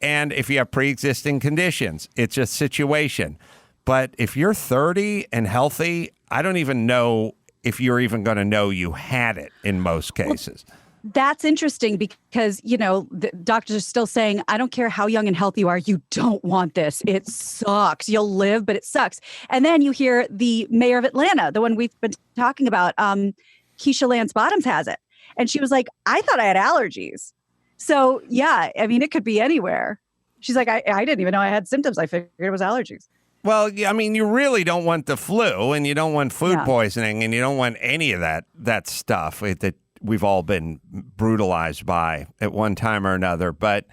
if you have pre-existing conditions, it's a situation. But if you're 30 and healthy, I don't even know if you're even going to know you had it in most cases. That's interesting because, the doctors are still saying, I don't care how young and healthy you are, you don't want this. It sucks. You'll live, but it sucks. And then you hear the mayor of Atlanta, the one we've been talking about, Keisha Lance Bottoms has it. And she was like, I thought I had allergies. So, yeah, I mean, it could be anywhere. She's like, I didn't even know I had symptoms. I figured it was allergies. Well, I mean, you really don't want the flu, and you don't want food poisoning, and you don't want any of that stuff that we've all been brutalized by at one time or another. But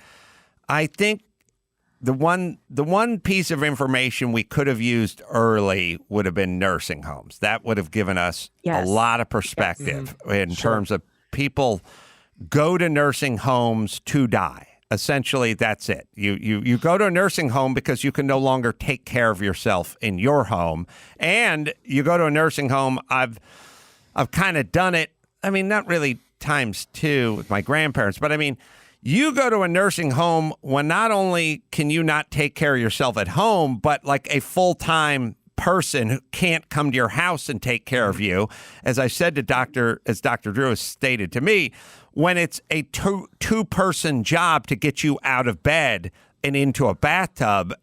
I think the one piece of information we could have used early would have been nursing homes. That would have given us a lot of perspective in terms of people go to nursing homes to die. Essentially, that's it. You go to a nursing home because you can no longer take care of yourself in your home, and you go to a nursing home. I've kind of done it. I mean, not really times two with my grandparents, but I mean, you go to a nursing home when not only can you not take care of yourself at home, but like a full-time person who can't come to your house and take care of you. As I said to Dr. Drew has stated to me, when it's a two-person job to get you out of bed and into a bathtub,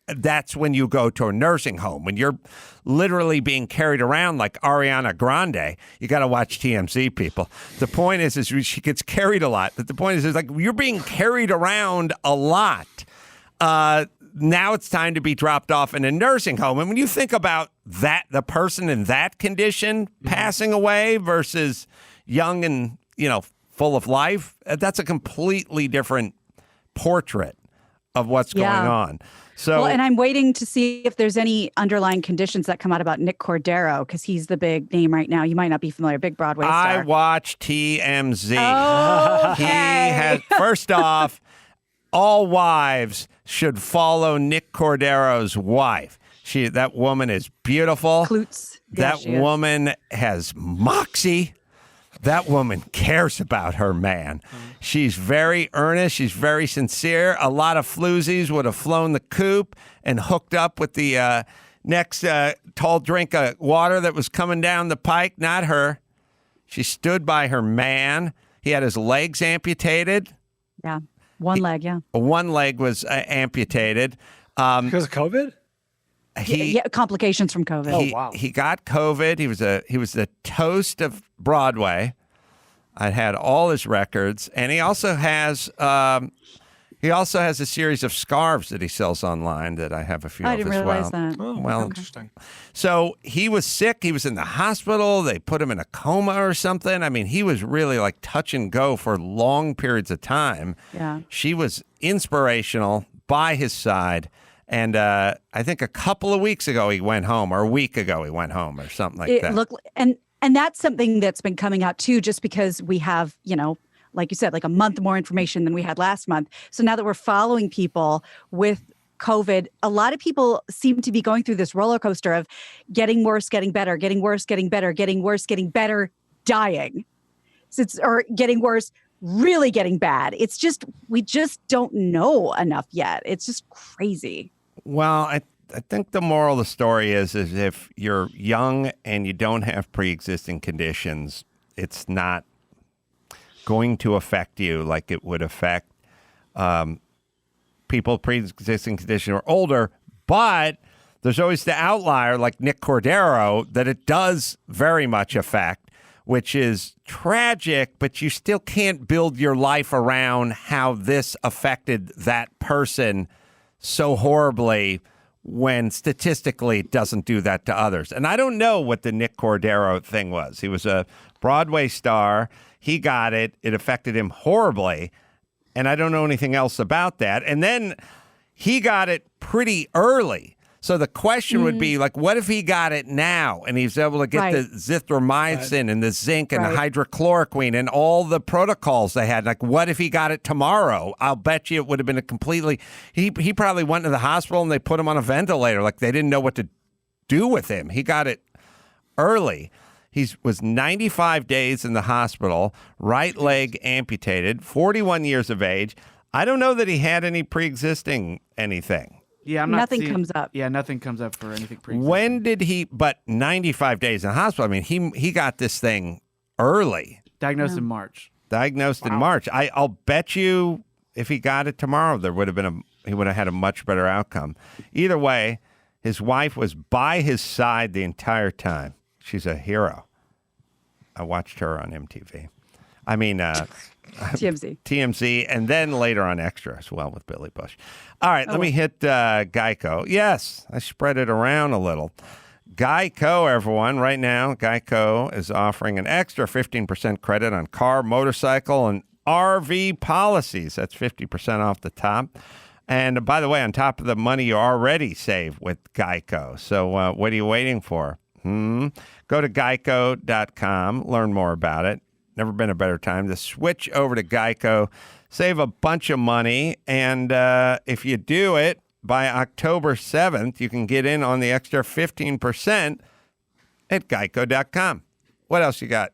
that's when you go to a nursing home. When you're literally being carried around like Ariana Grande, you got to watch TMZ, people. The point is she gets carried a lot. But the point is like you're being carried around a lot. Now it's time to be dropped off in a nursing home. And when you think about that, the person in that condition passing away versus young and, full of life, that's a completely different portrait of what's going on. So, and I'm waiting to see if there's any underlying conditions that come out about Nick Cordero, because he's the big name right now. You might not be familiar, big Broadway star. I watch TMZ. Oh, okay. He has, first off, all wives should follow Nick Cordero's wife. That woman is beautiful. Klutz. That woman has moxie. That woman cares about her man. She's very earnest. She's very sincere. A lot of floozies would have flown the coop and hooked up with the next tall drink of water that was coming down the pike. Not her. She stood by her man. He had his legs amputated. Yeah. One leg, yeah. One leg was amputated. Because of COVID? Complications from COVID. Oh, wow. He got COVID. He was the toast of Broadway. I had all his records, and he also has a series of scarves that he sells online that I have a few of as well. I didn't realize that. Oh, well, interesting. So he was sick. He was in the hospital. They put him in a coma or something. I mean, he was really like touch and go for long periods of time. Yeah. She was inspirational by his side. And I think a couple of weeks ago he went home, or a week ago he went home, or something like that. And that's something that's been coming out too, just because we have, like you said, like a month more information than we had last month. So now that we're following people with COVID, a lot of people seem to be going through this roller coaster of getting worse, getting better, getting worse, getting better, getting worse, getting better, dying. Or getting worse, really getting bad. It's just, we just don't know enough yet. It's just crazy. Well, I think the moral of the story is if you're young and you don't have pre-existing conditions, it's not going to affect you like it would affect people with pre-existing conditions or older. But there's always the outlier like Nick Cordero that it does very much affect, which is tragic, but you still can't build your life around how this affected that person so horribly when statistically it doesn't do that to others. And I don't know what the Nick Cordero thing was. He was a Broadway star. He got it. It affected him horribly. And I don't know anything else about that. And then he got it pretty early. So the question would be like, what if he got it now and he's able to get the zithromycin and the zinc and the hydrochloroquine and all the protocols they had? Like, what if he got it tomorrow? I'll bet you it would have been a completely. He probably went to the hospital and they put him on a ventilator. Like they didn't know what to do with him. He got it early. He was 95 days in the hospital, right leg amputated, 41 years of age. I don't know that he had any pre-existing anything. Yeah, I'm not nothing comes up. Yeah, nothing comes up for anything pre-existing. When did he? But 95 days in the hospital. I mean, he got this thing early. Diagnosed in March. Diagnosed in March. I'll bet you if he got it tomorrow, he would have had a much better outcome. Either way, his wife was by his side the entire time. She's a hero. I watched her on MTV. I mean, TMZ, and then later on Extra as well with Billy Bush. All right, let me hit Geico. Yes, I spread it around a little. Geico, everyone, right now, Geico is offering an extra 15% credit on car, motorcycle, and RV policies. That's 50% off the top. And by the way, on top of the money you already save with Geico. So what are you waiting for? Go to geico.com, learn more about it. Never been a better time to switch over to Geico, save a bunch of money, and if you do it by October 7th, you can get in on the extra 15% at geico.com. What else you got,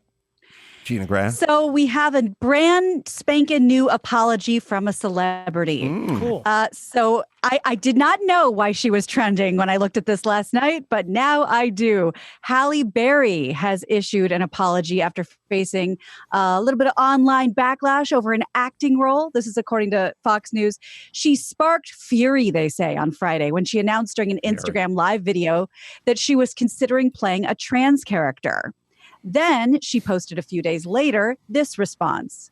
Gina Graham? So we have a brand spanking new apology from a celebrity. Cool. So I did not know why she was trending when I looked at this last night, but now I do. Halle Berry has issued an apology after facing a little bit of online backlash over an acting role. This is according to Fox News. She sparked fury, they say, on Friday when she announced during an Instagram live video that she was considering playing a trans character. Then she posted a few days later this response.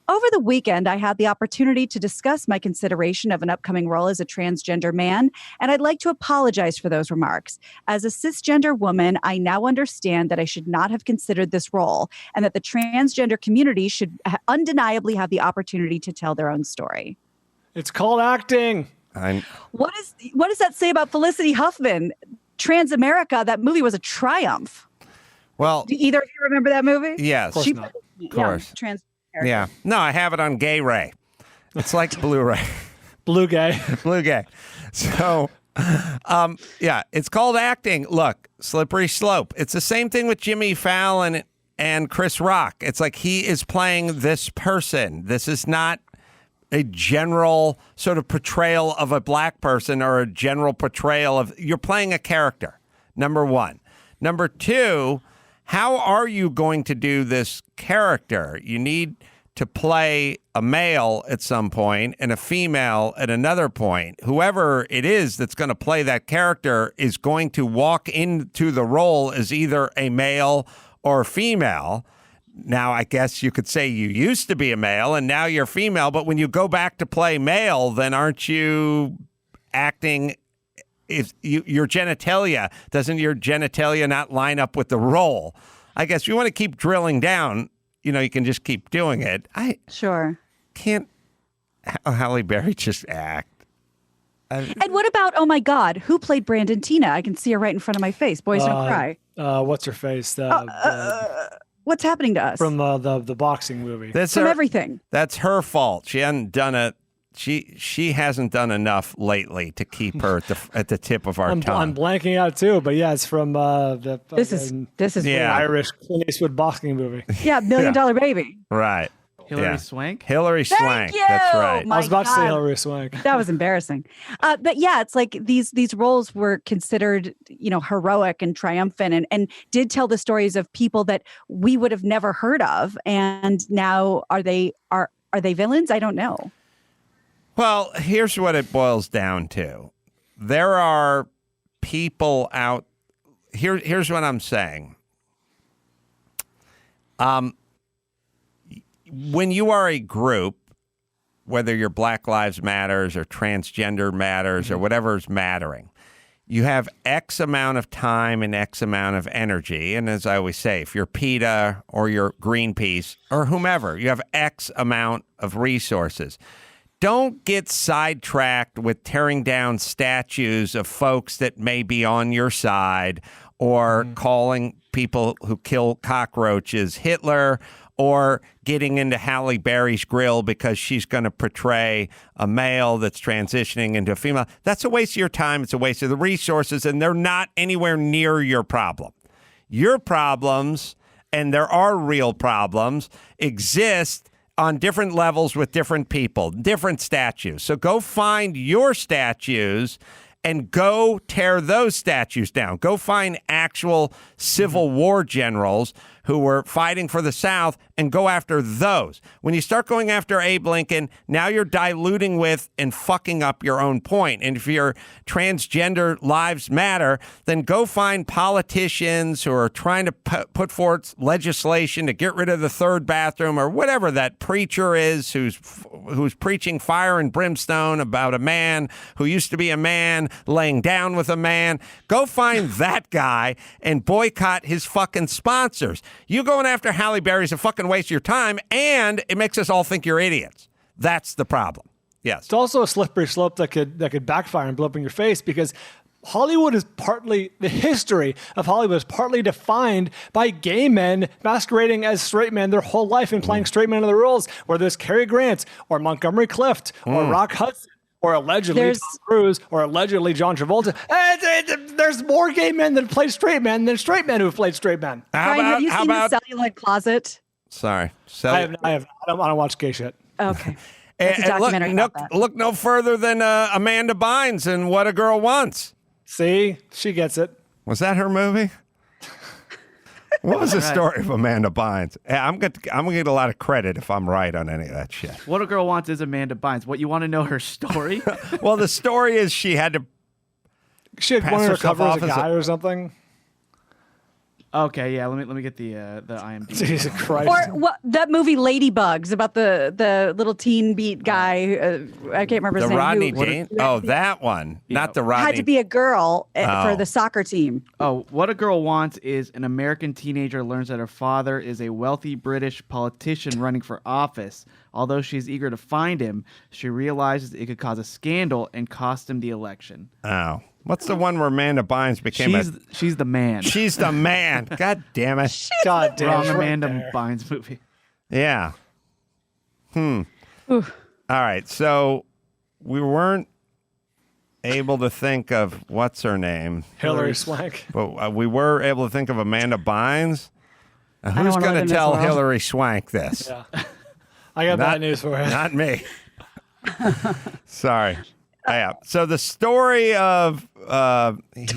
Over the weekend, I had the opportunity to discuss my consideration of an upcoming role as a transgender man, and I'd like to apologize for those remarks. As a cisgender woman, I now understand that I should not have considered this role and that the transgender community should undeniably have the opportunity to tell their own story. It's called acting. What does that say about Felicity Huffman? Transamerica, that movie was a triumph. Well, do either of you remember that movie? Yes. Of course. Trans. Yeah. No, I have it on Gay Ray. It's like Blu-ray. Blue gay. Blue gay. So, yeah, it's called acting. Look, slippery slope. It's the same thing with Jimmy Fallon and Chris Rock. It's like he is playing this person. This is not a general sort of portrayal of a black person or a general portrayal of, you're playing a character, number one. Number two, how are you going to do this character? You need to play a male at some point and a female at another point. Whoever it is that's going to play that character is going to walk into the role as either a male or female. Now, I guess you could say you used to be a male and now you're female, but when you go back to play male, then aren't you acting? If your genitalia, doesn't your genitalia not line up with the role? I guess you want to keep drilling down, you can just keep doing it. Can't Halle Berry just act? And what about, oh my God, who played Brandon Tina? I can see her right in front of my face. Boys Don't Cry. What's her face? What's happening to us? From the boxing movie. From everything. That's her fault. She hadn't done it. She hasn't done enough lately to keep her at the tip of our tongue. I'm blanking out too, but yeah, it's from this is Irish Clint Eastwood boxing movie. Yeah, $1 Million Baby. Right. Hilary Swank? Hilary Swank. That's right. I was about to say Hilary Swank. That was embarrassing. But yeah, it's like these roles were considered, heroic and triumphant and did tell the stories of people that we would have never heard of. And now are they villains? I don't know. Well, here's what it boils down to. There are people out here. Here's what I'm saying. When you are a group, whether you're Black Lives Matters or Transgender Matters or whatever's mattering, you have X amount of time and X amount of energy. And as I always say, if you're PETA or you're Greenpeace or whomever, you have X amount of resources don't get sidetracked with tearing down statues of folks that may be on your side or calling people who kill cockroaches Hitler or getting into Halle Berry's grill because she's going to portray a male that's transitioning into a female. That's a waste of your time. It's a waste of the resources, and they're not anywhere near your problem. Your problems, and there are real problems, exist on different levels with different people, different statues. So go find your statues and go tear those statues down. Go find actual Civil War generals who were fighting for the South and go after those. When you start going after Abe Lincoln, now you're diluting with and fucking up your own point. And if you're transgender lives matter, then go find politicians who are trying to put forth legislation to get rid of the third bathroom or whatever that preacher is who's preaching fire and brimstone about a man who used to be a man laying down with a man. Go find that guy and boycott his fucking sponsors. You going after Halle Berry is a fucking waste of your time, and it makes us all think you're idiots. That's the problem. Yes. It's also a slippery slope that could backfire and blow up in your face because Hollywood is partly, the history of Hollywood is partly defined by gay men masquerading as straight men their whole life and playing straight men in the roles, whether it's Cary Grant or Montgomery Clift or Rock Hudson. Or allegedly Tom Cruise, or allegedly John Travolta. There's more gay men that play straight men than straight men who've played straight men. Brian, have you seen The Celluloid Closet? Sorry. I don't watch gay shit. Okay. It's a documentary about that. Look no further than Amanda Bynes and What a Girl Wants. See? She gets it. Was that her movie? What was the story of Amanda Bynes? I'm gonna get a lot of credit if I'm right on any of that shit. What a Girl Wants is Amanda Bynes. What, you want to know her story? Well, the story is she had one of her cover as a guy or something. Okay, yeah. Let me get the IMDb. Jesus Christ! Or that movie Ladybugs about the little teen beat guy. I can't remember his name. Rodney Jane. Oh, that one, not the Rodney. Had to be a girl for the soccer team. Oh, What a Girl Wants is an American teenager learns that her father is a wealthy British politician running for office. Although she's eager to find him, she realizes it could cause a scandal and cost him the election. Oh. What's the one where Amanda Bynes became She's the man. She's the man. God damn it. God damn Wrong Amanda Bynes movie. Yeah. All right. So we weren't able to think of what's her name? Hillary Swank. But we were able to think of Amanda Bynes. Who's going to tell Hillary Swank this? Yeah. I got bad news for you. Not me. Sorry. Yeah. So the story of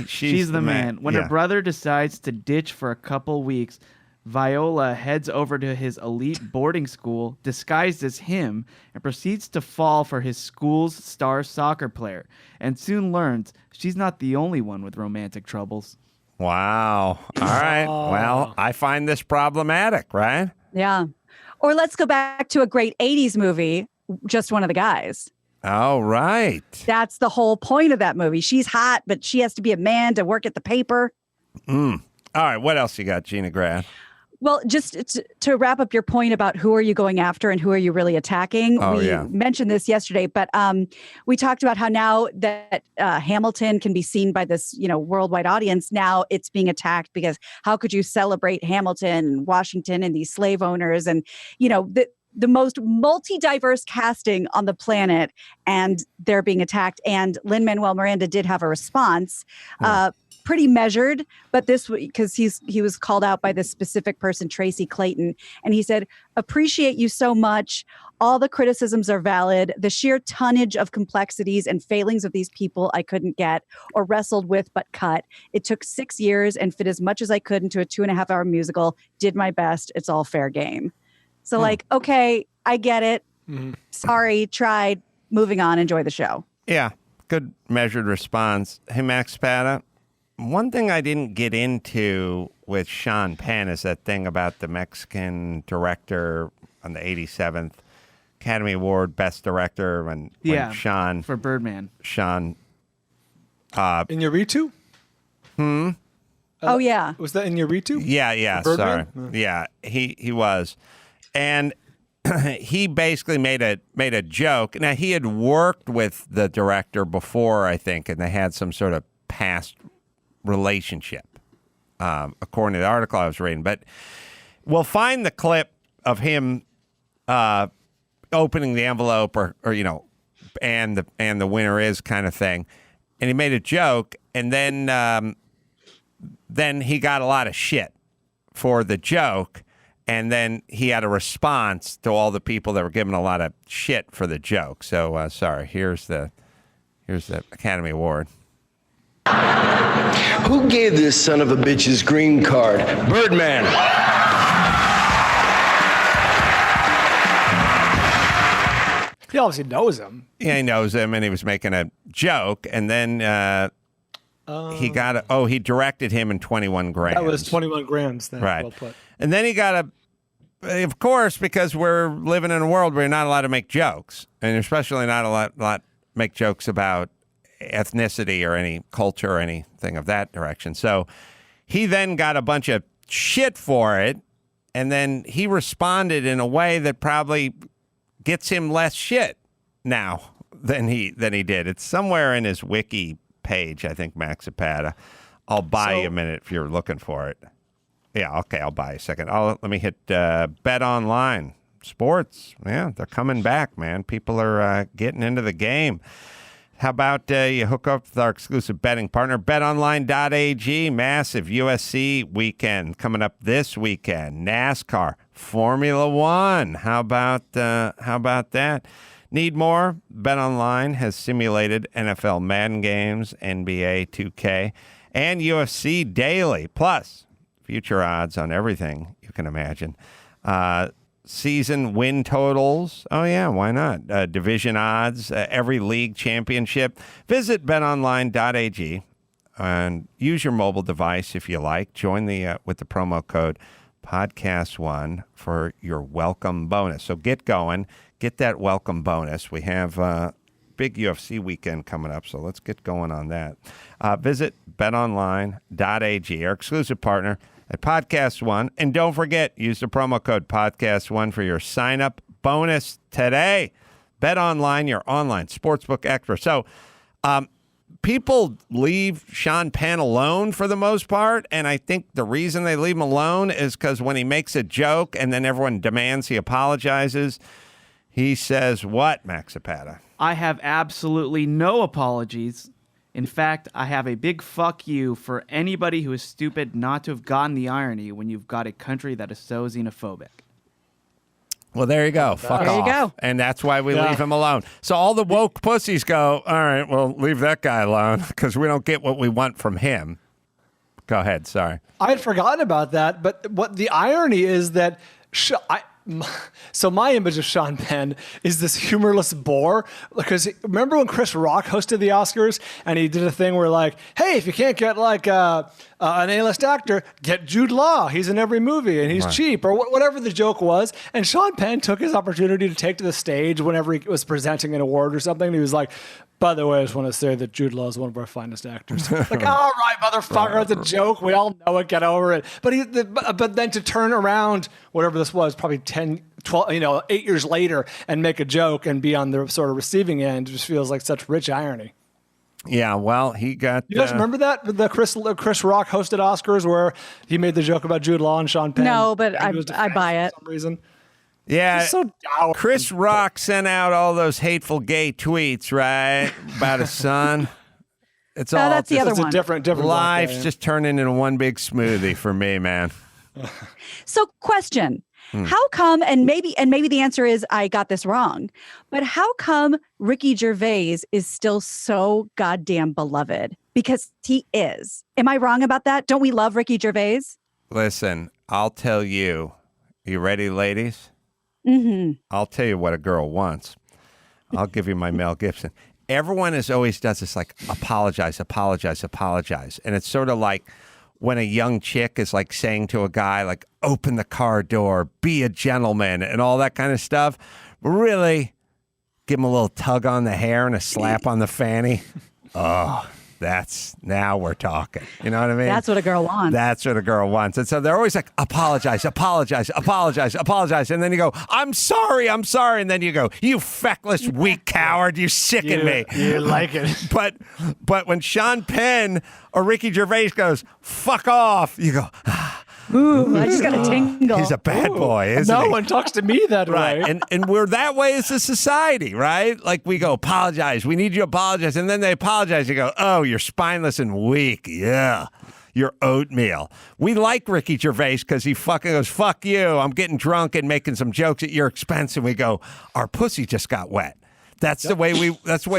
she's the man. When her brother decides to ditch for a couple weeks, Viola heads over to his elite boarding school disguised as him and proceeds to fall for his school's star soccer player, and soon learns she's not the only one with romantic troubles. Wow. All right. Well, I find this problematic, right? Yeah. Or let's go back to a great 80s movie, Just One of the Guys. Oh, right. That's the whole point of that movie. She's hot, but she has to be a man to work at the paper. All right. What else you got, Gina Grad? Well, just to wrap up your point about who are you going after and who are you really attacking. We mentioned this yesterday, but we talked about how now that Hamilton can be seen by this, worldwide audience, now it's being attacked because how could you celebrate Hamilton and Washington and these slave owners and, the most multi-diverse casting on the planet, and they're being attacked. And Lin-Manuel Miranda did have a response, pretty measured, but this because he was called out by this specific person, Tracy Clayton, and he said, "Appreciate you so much. All the criticisms are valid. The sheer tonnage of complexities and failings of these people I couldn't get or wrestled with but cut. It took 6 years and fit as much as I could into a 2.5-hour musical. Did my best. It's all fair game." So okay, I get it. Sorry, tried. Moving on. Enjoy the show. Yeah, good measured response. Hey, Max Spada, one thing I didn't get into with Sean Penn is that thing about the Mexican director on the 87th Academy Award Best Director when Sean... for Birdman. Sean... Iñárritu? Oh, yeah. Was that Iñárritu? Yeah, sorry. Yeah, he was. And he basically made a joke. Now, he had worked with the director before, I think, and they had some sort of past relationship, according to the article I was reading. But we'll find the clip of him opening the envelope, or and the winner is kind of thing. And he made a joke, and then he got a lot of shit for the joke. And then he had a response to all the people that were giving a lot of shit for the joke. So sorry, here's the Academy Award. Who gave this son of a bitch's green card? Birdman. He obviously knows him. Yeah, he knows him, and he was making a joke, and then he got he directed him in 21 grams. That was 21 grams. Then. Right. Well put. And then he got of course, because we're living in a world where you're not allowed to make jokes, and especially not allowed make jokes about ethnicity or any culture or anything of that direction. So he then got a bunch of shit for it, and then he responded in a way that probably gets him less shit now than he did. It's somewhere in his wiki page, I think, Max Zapata. I'll buy you a minute if you're looking for it. Yeah, okay, I'll buy you a second. Let me hit Bet Online. Sports, yeah, they're coming back, man. People are getting into the game. How about you hook up with our exclusive betting partner, betonline.ag. Massive USC weekend coming up this weekend. NASCAR, Formula One. How about that? Need more? BetOnline has simulated NFL Madden games, NBA 2K, and UFC daily. Plus, future odds on everything you can imagine. Season win totals. Oh, yeah, why not? Division odds, every league championship. Visit betonline.ag and use your mobile device if you like. Join with the promo code podcast1 for your welcome bonus. So get going. Get that welcome bonus. We have big UFC weekend coming up, so let's get going on that. Visit betonline.ag, our exclusive partner at Podcast One. And don't forget, use the promo code Podcast One for your sign-up bonus today. Bet Online, your online sportsbook expert. So people leave Sean Penn alone for the most part, and I think the reason they leave him alone is because when he makes a joke and then everyone demands he apologizes, he says what, Max Zapata? I have absolutely no apologies. In fact, I have a big fuck you for anybody who is stupid not to have gotten the irony when you've got a country that is so xenophobic. Well, there you go. Fuck off. There you go. And that's why we leave him alone. So all the woke pussies go, all right, well, leave that guy alone because we don't get what we want from him. Go ahead. Sorry. I had forgotten about that. But what the irony is that so my image of Sean Penn is this humorless bore, because remember when Chris Rock hosted the Oscars and he did a thing where like, hey, if you can't get like an A-list actor, get Jude Law. He's in every movie and he's cheap, or whatever the joke was. And Sean Penn took his opportunity to take to the stage whenever he was presenting an award or something. And he was like, by the way, I just want to say that Jude Law is one of our finest actors. Like, all right, motherfucker, it's a joke. We all know it. Get over it. But then to turn around, whatever this was, probably 10, 12, 8 years later, and make a joke and be on the sort of receiving end, just feels like such rich irony. Yeah, well, he got... You guys remember that? The Chris Rock hosted Oscars where he made the joke about Jude Law and Sean Penn? No, but I buy it. For some reason. Yeah, so dour. Chris Rock sent out all those hateful gay tweets, right, about his son. It's all that's the other one. A different life's one, just turning into one big smoothie for me, man. So, question: how come? And maybe the answer is I got this wrong, but how come Ricky Gervais is still so goddamn beloved? Because he is. Am I wrong about that? Don't we love Ricky Gervais? Listen, I'll tell you. You ready, ladies? Mm-hmm. I'll tell you what a girl wants. I'll give you my Mel Gibson. Everyone always does this, like, apologize. And it's sort of like when a young chick is like saying to a guy, like, open the car door, be a gentleman, and all that kind of stuff. Really, give him a little tug on the hair and a slap on the fanny. Oh, now we're talking. You know what I mean? That's what a girl wants. That's what a girl wants. And so they're always like, apologize. And then you go, I'm sorry. And then you go, you feckless, weak coward. You sicken me. You like it. But when Sean Penn or Ricky Gervais goes, fuck off, you go, ooh, I just got a tingle. He's a bad boy, isn't he? No one talks to me that right. way. And we're that way as a society, right? Like we go, apologize. We need you to apologize. And then they apologize. You go, oh, you're spineless and weak. Yeah. You're oatmeal. We like Ricky Gervais because he fucking goes, fuck you. I'm getting drunk and making some jokes at your expense. And we go, our pussy just got wet. That's the way we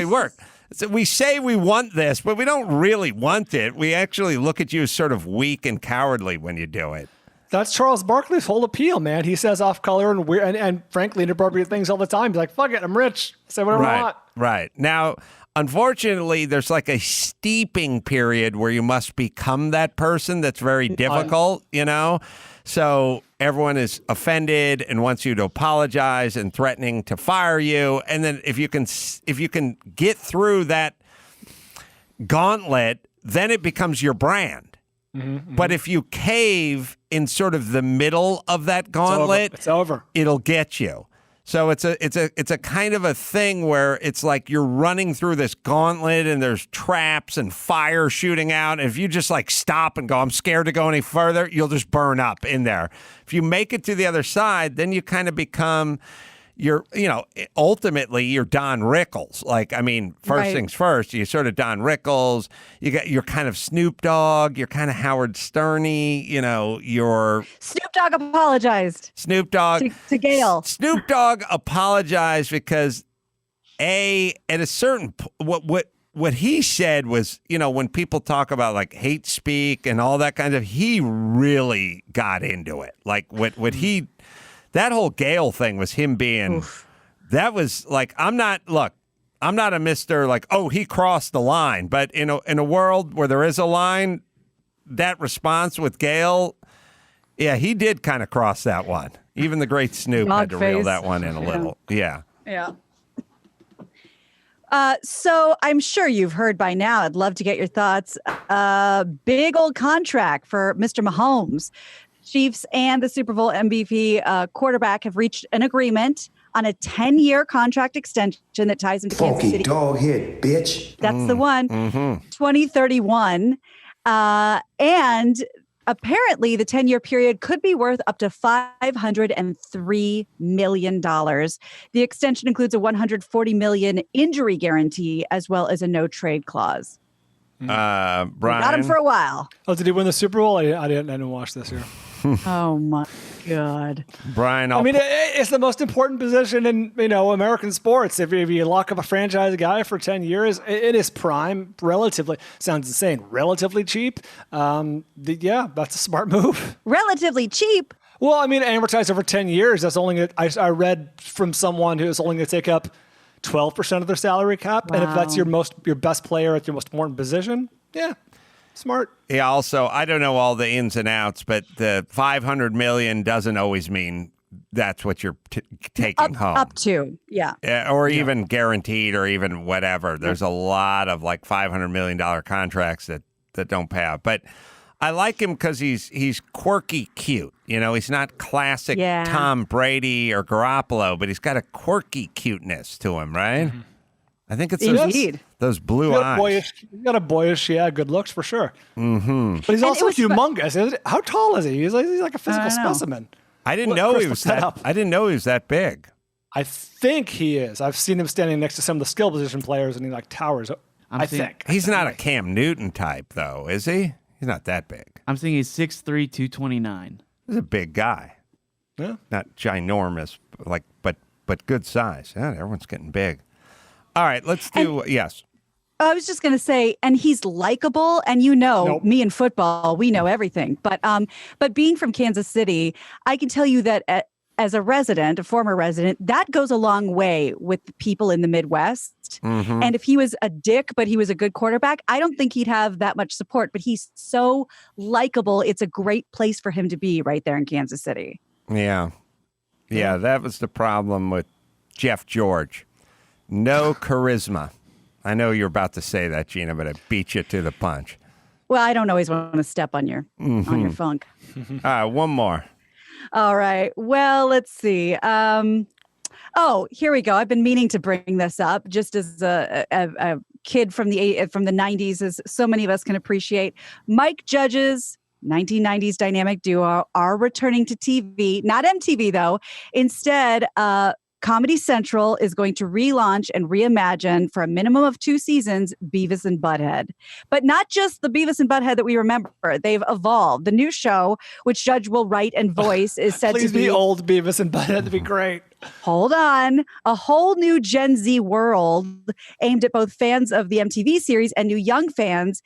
work. So we say we want this, but we don't really want it. We actually look at you as sort of weak and cowardly when you do it. That's Charles Barkley's whole appeal, man. He says off-color and weird and frankly inappropriate things all the time. He's like, fuck it, I'm rich. Say whatever I want. Right. Now, unfortunately, there's like a steeping period where you must become that person that's very difficult, you know? So everyone is offended and wants you to apologize and threatening to fire you. And then if you can get through that gauntlet, then it becomes your brand. But if you cave in sort of the middle of that gauntlet, it's over. It'll get you. So it's a kind of a thing where it's like you're running through this gauntlet and there's traps and fire shooting out. And if you just like stop and go, I'm scared to go any further, you'll just burn up in there. If you make it to the other side, then you kind of become ultimately you're Don Rickles. Like, I mean, first things first, you're sort of Don Rickles. You're kind of Snoop Dogg. You're kind of Howard Sterny. You're Snoop Dogg apologized. Snoop Dogg to Gail. Snoop Dogg apologized because at a certain what he said was, when people talk about like hate speak and all that kind of, he really got into it. Like what he. That whole Gail thing was him being, that was like, I'm not a Mr. like, oh, he crossed the line. But in a world where there is a line, that response with Gail, yeah, he did kind of cross that one. Even the great Snoop had to reel that one in a little. Yeah. Yeah. So I'm sure you've heard by now. I'd love to get your thoughts. Big old contract for Mr. Mahomes. Chiefs and the Super Bowl MVP quarterback have reached an agreement on a 10-year contract extension that ties him to Kansas City. Dog head, bitch. That's the one. 2031. And apparently the 10-year period could be worth up to $503 million. The extension includes a $140 million injury guarantee as well as a no-trade clause. Brian. Got him for a while. Oh, did he win the Super Bowl? I didn't watch this year. Oh my God, Brian! It's the most important position in American sports. If you lock up a franchise guy for 10 years, it is prime, relatively sounds insane, relatively cheap. Yeah, that's a smart move. Relatively cheap. Well, I mean, amortized over 10 years. That's only I read from someone who is only going to take up 12% of their salary cap, and if that's your best player at your most important position, yeah. Smart. Yeah, also, I don't know all the ins and outs, but the $500 million doesn't always mean that's what you're taking home. Up to, yeah. Or even guaranteed or even whatever. There's a lot of like $500 million contracts that don't pay out. But I like him because he's quirky cute. He's not classic Tom Brady or Garoppolo, but he's got a quirky cuteness to him, right? Mm-hmm. I think it's those blue eyes. He's got a boyish, good looks for sure. Mm-hmm. But he's also humongous. How tall is he? He's like a physical specimen. I didn't know he was that big. I think he is. I've seen him standing next to some of the skill position players, and he like towers. I think he's not a Cam Newton type, though, is he? He's not that big. I'm thinking he's 6'3", 229. He's a big guy. Yeah, not ginormous, but good size. Yeah, everyone's getting big. All right, let's do yes. I was just going to say, and he's likable, and me in football, we know everything. But being from Kansas City, I can tell you that as a former resident, that goes a long way with people in the Midwest. Mm-hmm. And if he was a dick, but he was a good quarterback, I don't think he'd have that much support. But he's so likable; it's a great place for him to be right there in Kansas City. Yeah, that was the problem with Jeff George. No charisma. I know you're about to say that, Gina, but I beat you to the punch. Well, I don't always want to step on your funk. All right, one more. All right. Well, let's see. Oh, here we go. I've been meaning to bring this up just as a kid from the 90s, as so many of us can appreciate. Mike Judge's 1990s dynamic duo are returning to TV, not MTV though. Instead, Comedy Central is going to relaunch and reimagine for a minimum of 2 seasons Beavis and Butthead. But not just the Beavis and Butthead that we remember. They've evolved. The new show, which Judge will write and voice, is said Please to be old Beavis and Butthead. That'd be great. Hold on. A whole new Gen Z world aimed at both fans of the MTV series and new young fans.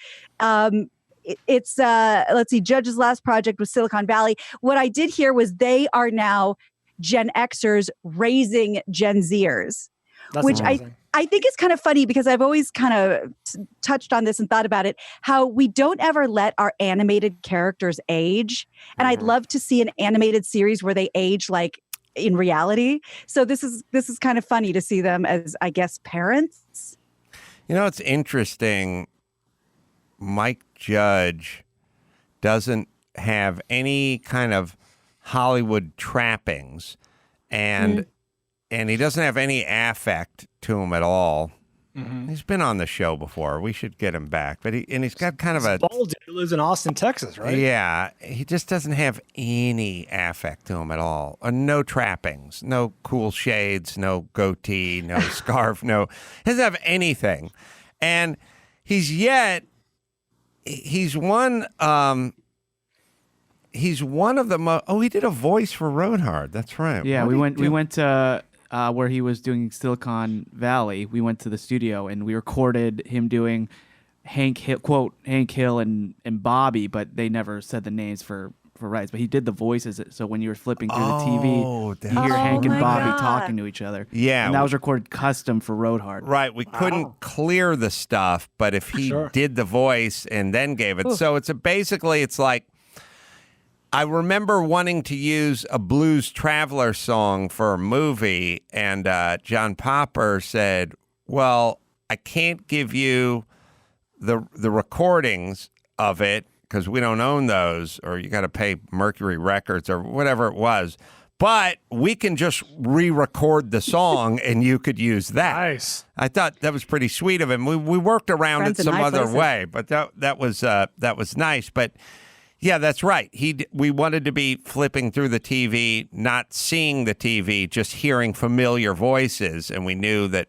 It's let's see, Judge's last project was Silicon Valley. What I did hear was they are now Gen Xers raising Gen Zers, That's which amazing. I think is kind of funny because I've always kind of touched on this and thought about it, how we don't ever let our animated characters age. And I'd love to see an animated series where they age like in reality. So this is kind of funny to see them as, I guess, parents. You know, it's interesting. Mike Judge doesn't have any kind of Hollywood trappings, and he doesn't have any affect to him at all. He's been on the show before. We should get him back, but he's got kind of a bald dude who lives in Austin, Texas, right? Yeah, he just doesn't have any affect to him at all. No trappings, no cool shades, no goatee, no scarf, no. He doesn't have anything, and he's one. He's one of the most. Oh, he did a voice for Road Hard. That's right. Yeah, we went to where he was doing Silicon Valley. We went to the studio and we recorded him doing Hank Hill and Bobby, but they never said the names for rights. But he did the voices. So when you were flipping through the TV, you hear Hank and Bobby talking to each other. Yeah, and that was recorded custom for Road Hard. Right. We couldn't clear the stuff, but if he did the voice and then gave it, so it's like. I remember wanting to use a Blues Traveler song for a movie, and John Popper said, well, I can't give you the recordings of it because we don't own those, or you got to pay Mercury Records or whatever it was, but we can just re-record the song and you could use that. Nice. I thought that was pretty sweet of him. We worked around it some other way, but that was nice. But yeah, that's right. We wanted to be flipping through the TV, not seeing the TV, just hearing familiar voices, and we knew that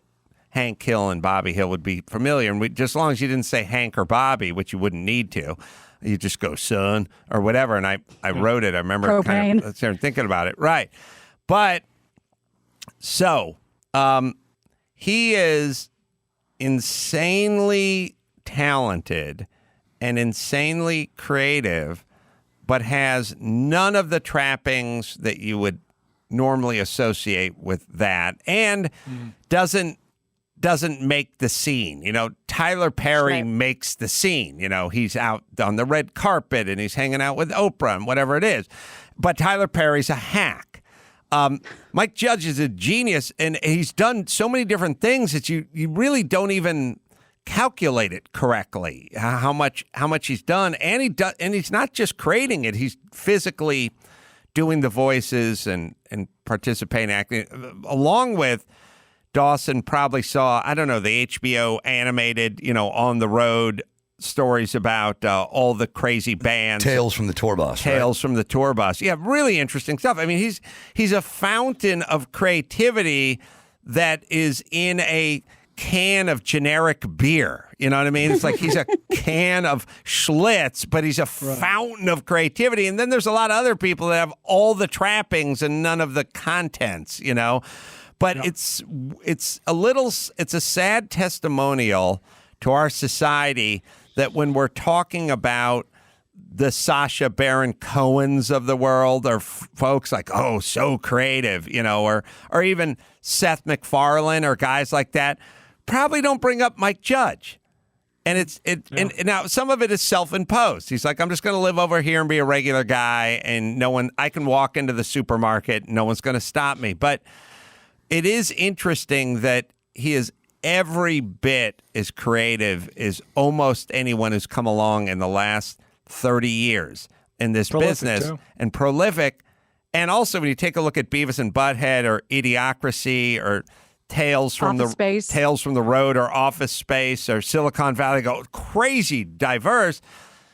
Hank Hill and Bobby Hill would be familiar. And just as long as you didn't say Hank or Bobby, which you wouldn't need to, you just go son or whatever. And I wrote it. I remember kind of thinking about it. Right. But so he is insanely talented and insanely creative, but has none of the trappings that you would normally associate with that, and doesn't make the scene. You know, Tyler Perry makes the scene. You know, he's out on the red carpet and he's hanging out with Oprah and whatever it is. But Tyler Perry's a hack. Mike Judge is a genius, and he's done so many different things that you really don't even calculate it correctly how much he's done, and he's not just creating it, he's physically doing the voices and participating, acting, along with Dawson. Probably saw, I don't know, the HBO animated, on the road stories about all the crazy bands. Tales from the Tour Bus. From the Tour Bus. Yeah, really interesting stuff. I mean, he's a fountain of creativity that is in a can of generic beer. You know what I mean? It's like he's a can of Schlitz, but he's a fountain of creativity. And then there's a lot of other people that have all the trappings and none of the contents, But it's a sad testimonial to our society that when we're talking about the Sacha Baron Cohens of the world, or folks like, oh, so creative, or even Seth MacFarlane or guys like that, probably don't bring up Mike Judge. And and now some of it is self-imposed. He's like, I'm just going to live over here and be a regular guy, and I can walk into the supermarket, no one's going to stop me. But it is interesting that he is every bit as creative as almost anyone who's come along in the last 30 years in this business, too. And prolific. And also, when you take a look at Beavis and Butthead or Idiocracy or Tales from the Road or Office Space or Silicon Valley, go crazy diverse.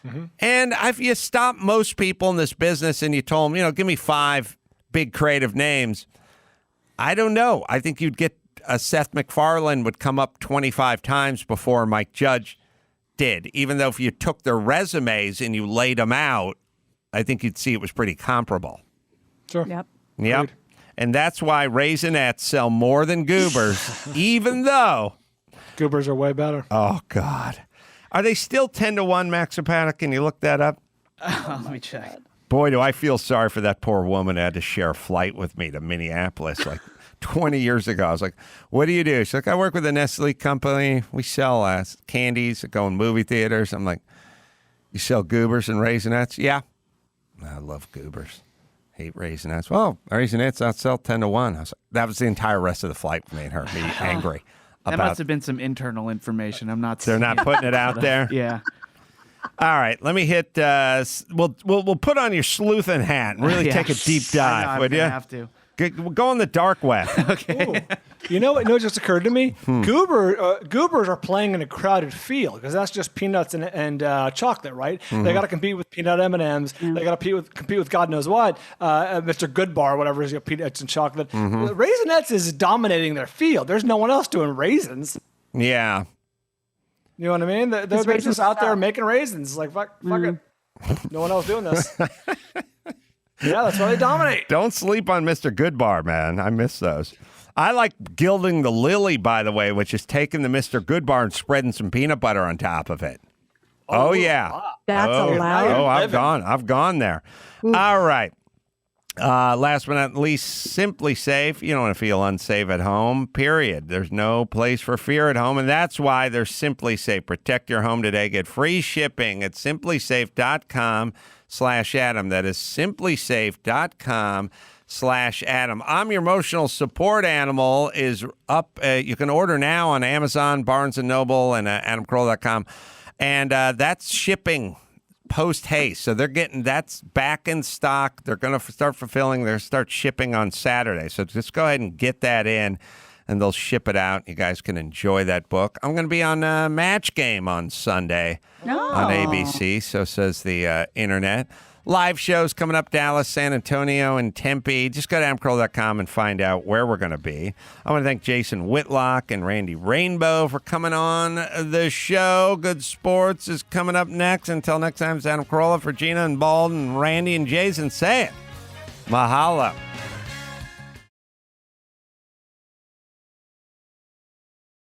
Mm-hmm. And if you stop most people in this business and you told them, give me 5 big creative names, I don't know. I think you'd get Seth MacFarlane would come up 25 times before Mike Judge did. Even though if you took their resumes and you laid them out, I think you'd see it was pretty comparable. Sure. Yep. Yep. And that's why Raisinets sell more than Goobers, even though Goobers are way better. Oh, God. Are they still 10-1, Max Apata? Can you look that up? Let me check. Boy, do I feel sorry for that poor woman who had to share a flight with me to Minneapolis like 20 years ago. I was like, what do you do? She's like, I work with a Nestle company. We sell candies that go in movie theaters. I'm like, you sell Goobers and Raisinets? Yeah. I love Goobers. Hate Raisinets. Well, Raisinets outsell 10-1. I was like, that was the entire rest of the flight made me angry. That must have been some internal information. I'm not. They're not putting it out there. Yeah. All right, let me hit. We'll put on your sleuthin' hat and really take a deep dive. Would you? Have to. Go on the dark web. Okay. Ooh. You know what just occurred to me? Goobers are playing in a crowded field because that's just peanuts and chocolate, right? Mm-hmm. They got to compete with peanut M&Ms. Yeah. They got to compete with God knows what. Mr. Goodbar, whatever is peanuts and chocolate. Mm-hmm. Raisinets is dominating their field. There's no one else doing raisins. Yeah. You know what I mean? They're just out there making raisins. Like fuck it. No one else doing this. Yeah, that's why they dominate. Don't sleep on Mr. Goodbar, man. I miss those. I like Gilding the Lily, by the way, which is taking the Mr. Goodbar and spreading some peanut butter on top of it. Oh yeah. Wow. That's allowed. Oh, I've gone there. Ooh. All right. Last but not least, Simply Safe. You don't want to feel unsafe at home, period. There's no place for fear at home, and that's why there's Simply Safe. Protect your home today. Get free shipping at simplysafe.com/Adam. That is simplysafe.com/Adam. I'm Your Emotional Support Animal is up. You can order now on Amazon, Barnes & Noble, and AdamCarolla.com. And that's shipping post-haste. So that's back in stock. They're going to start fulfilling. They're start shipping on Saturday. So just go ahead and get that in, and they'll ship it out. You guys can enjoy that book. I'm going to be on Match Game on Sunday on ABC, so says the internet. Live shows coming up, Dallas, San Antonio, and Tempe. Just go to AdamCarolla.com and find out where we're going to be. I want to thank Jason Whitlock and Randy Rainbow for coming on the show. Good Sports is coming up next. Until next time, it's Adam Carolla for Gina and Bald and Randy and Jason. Say it. Mahalo.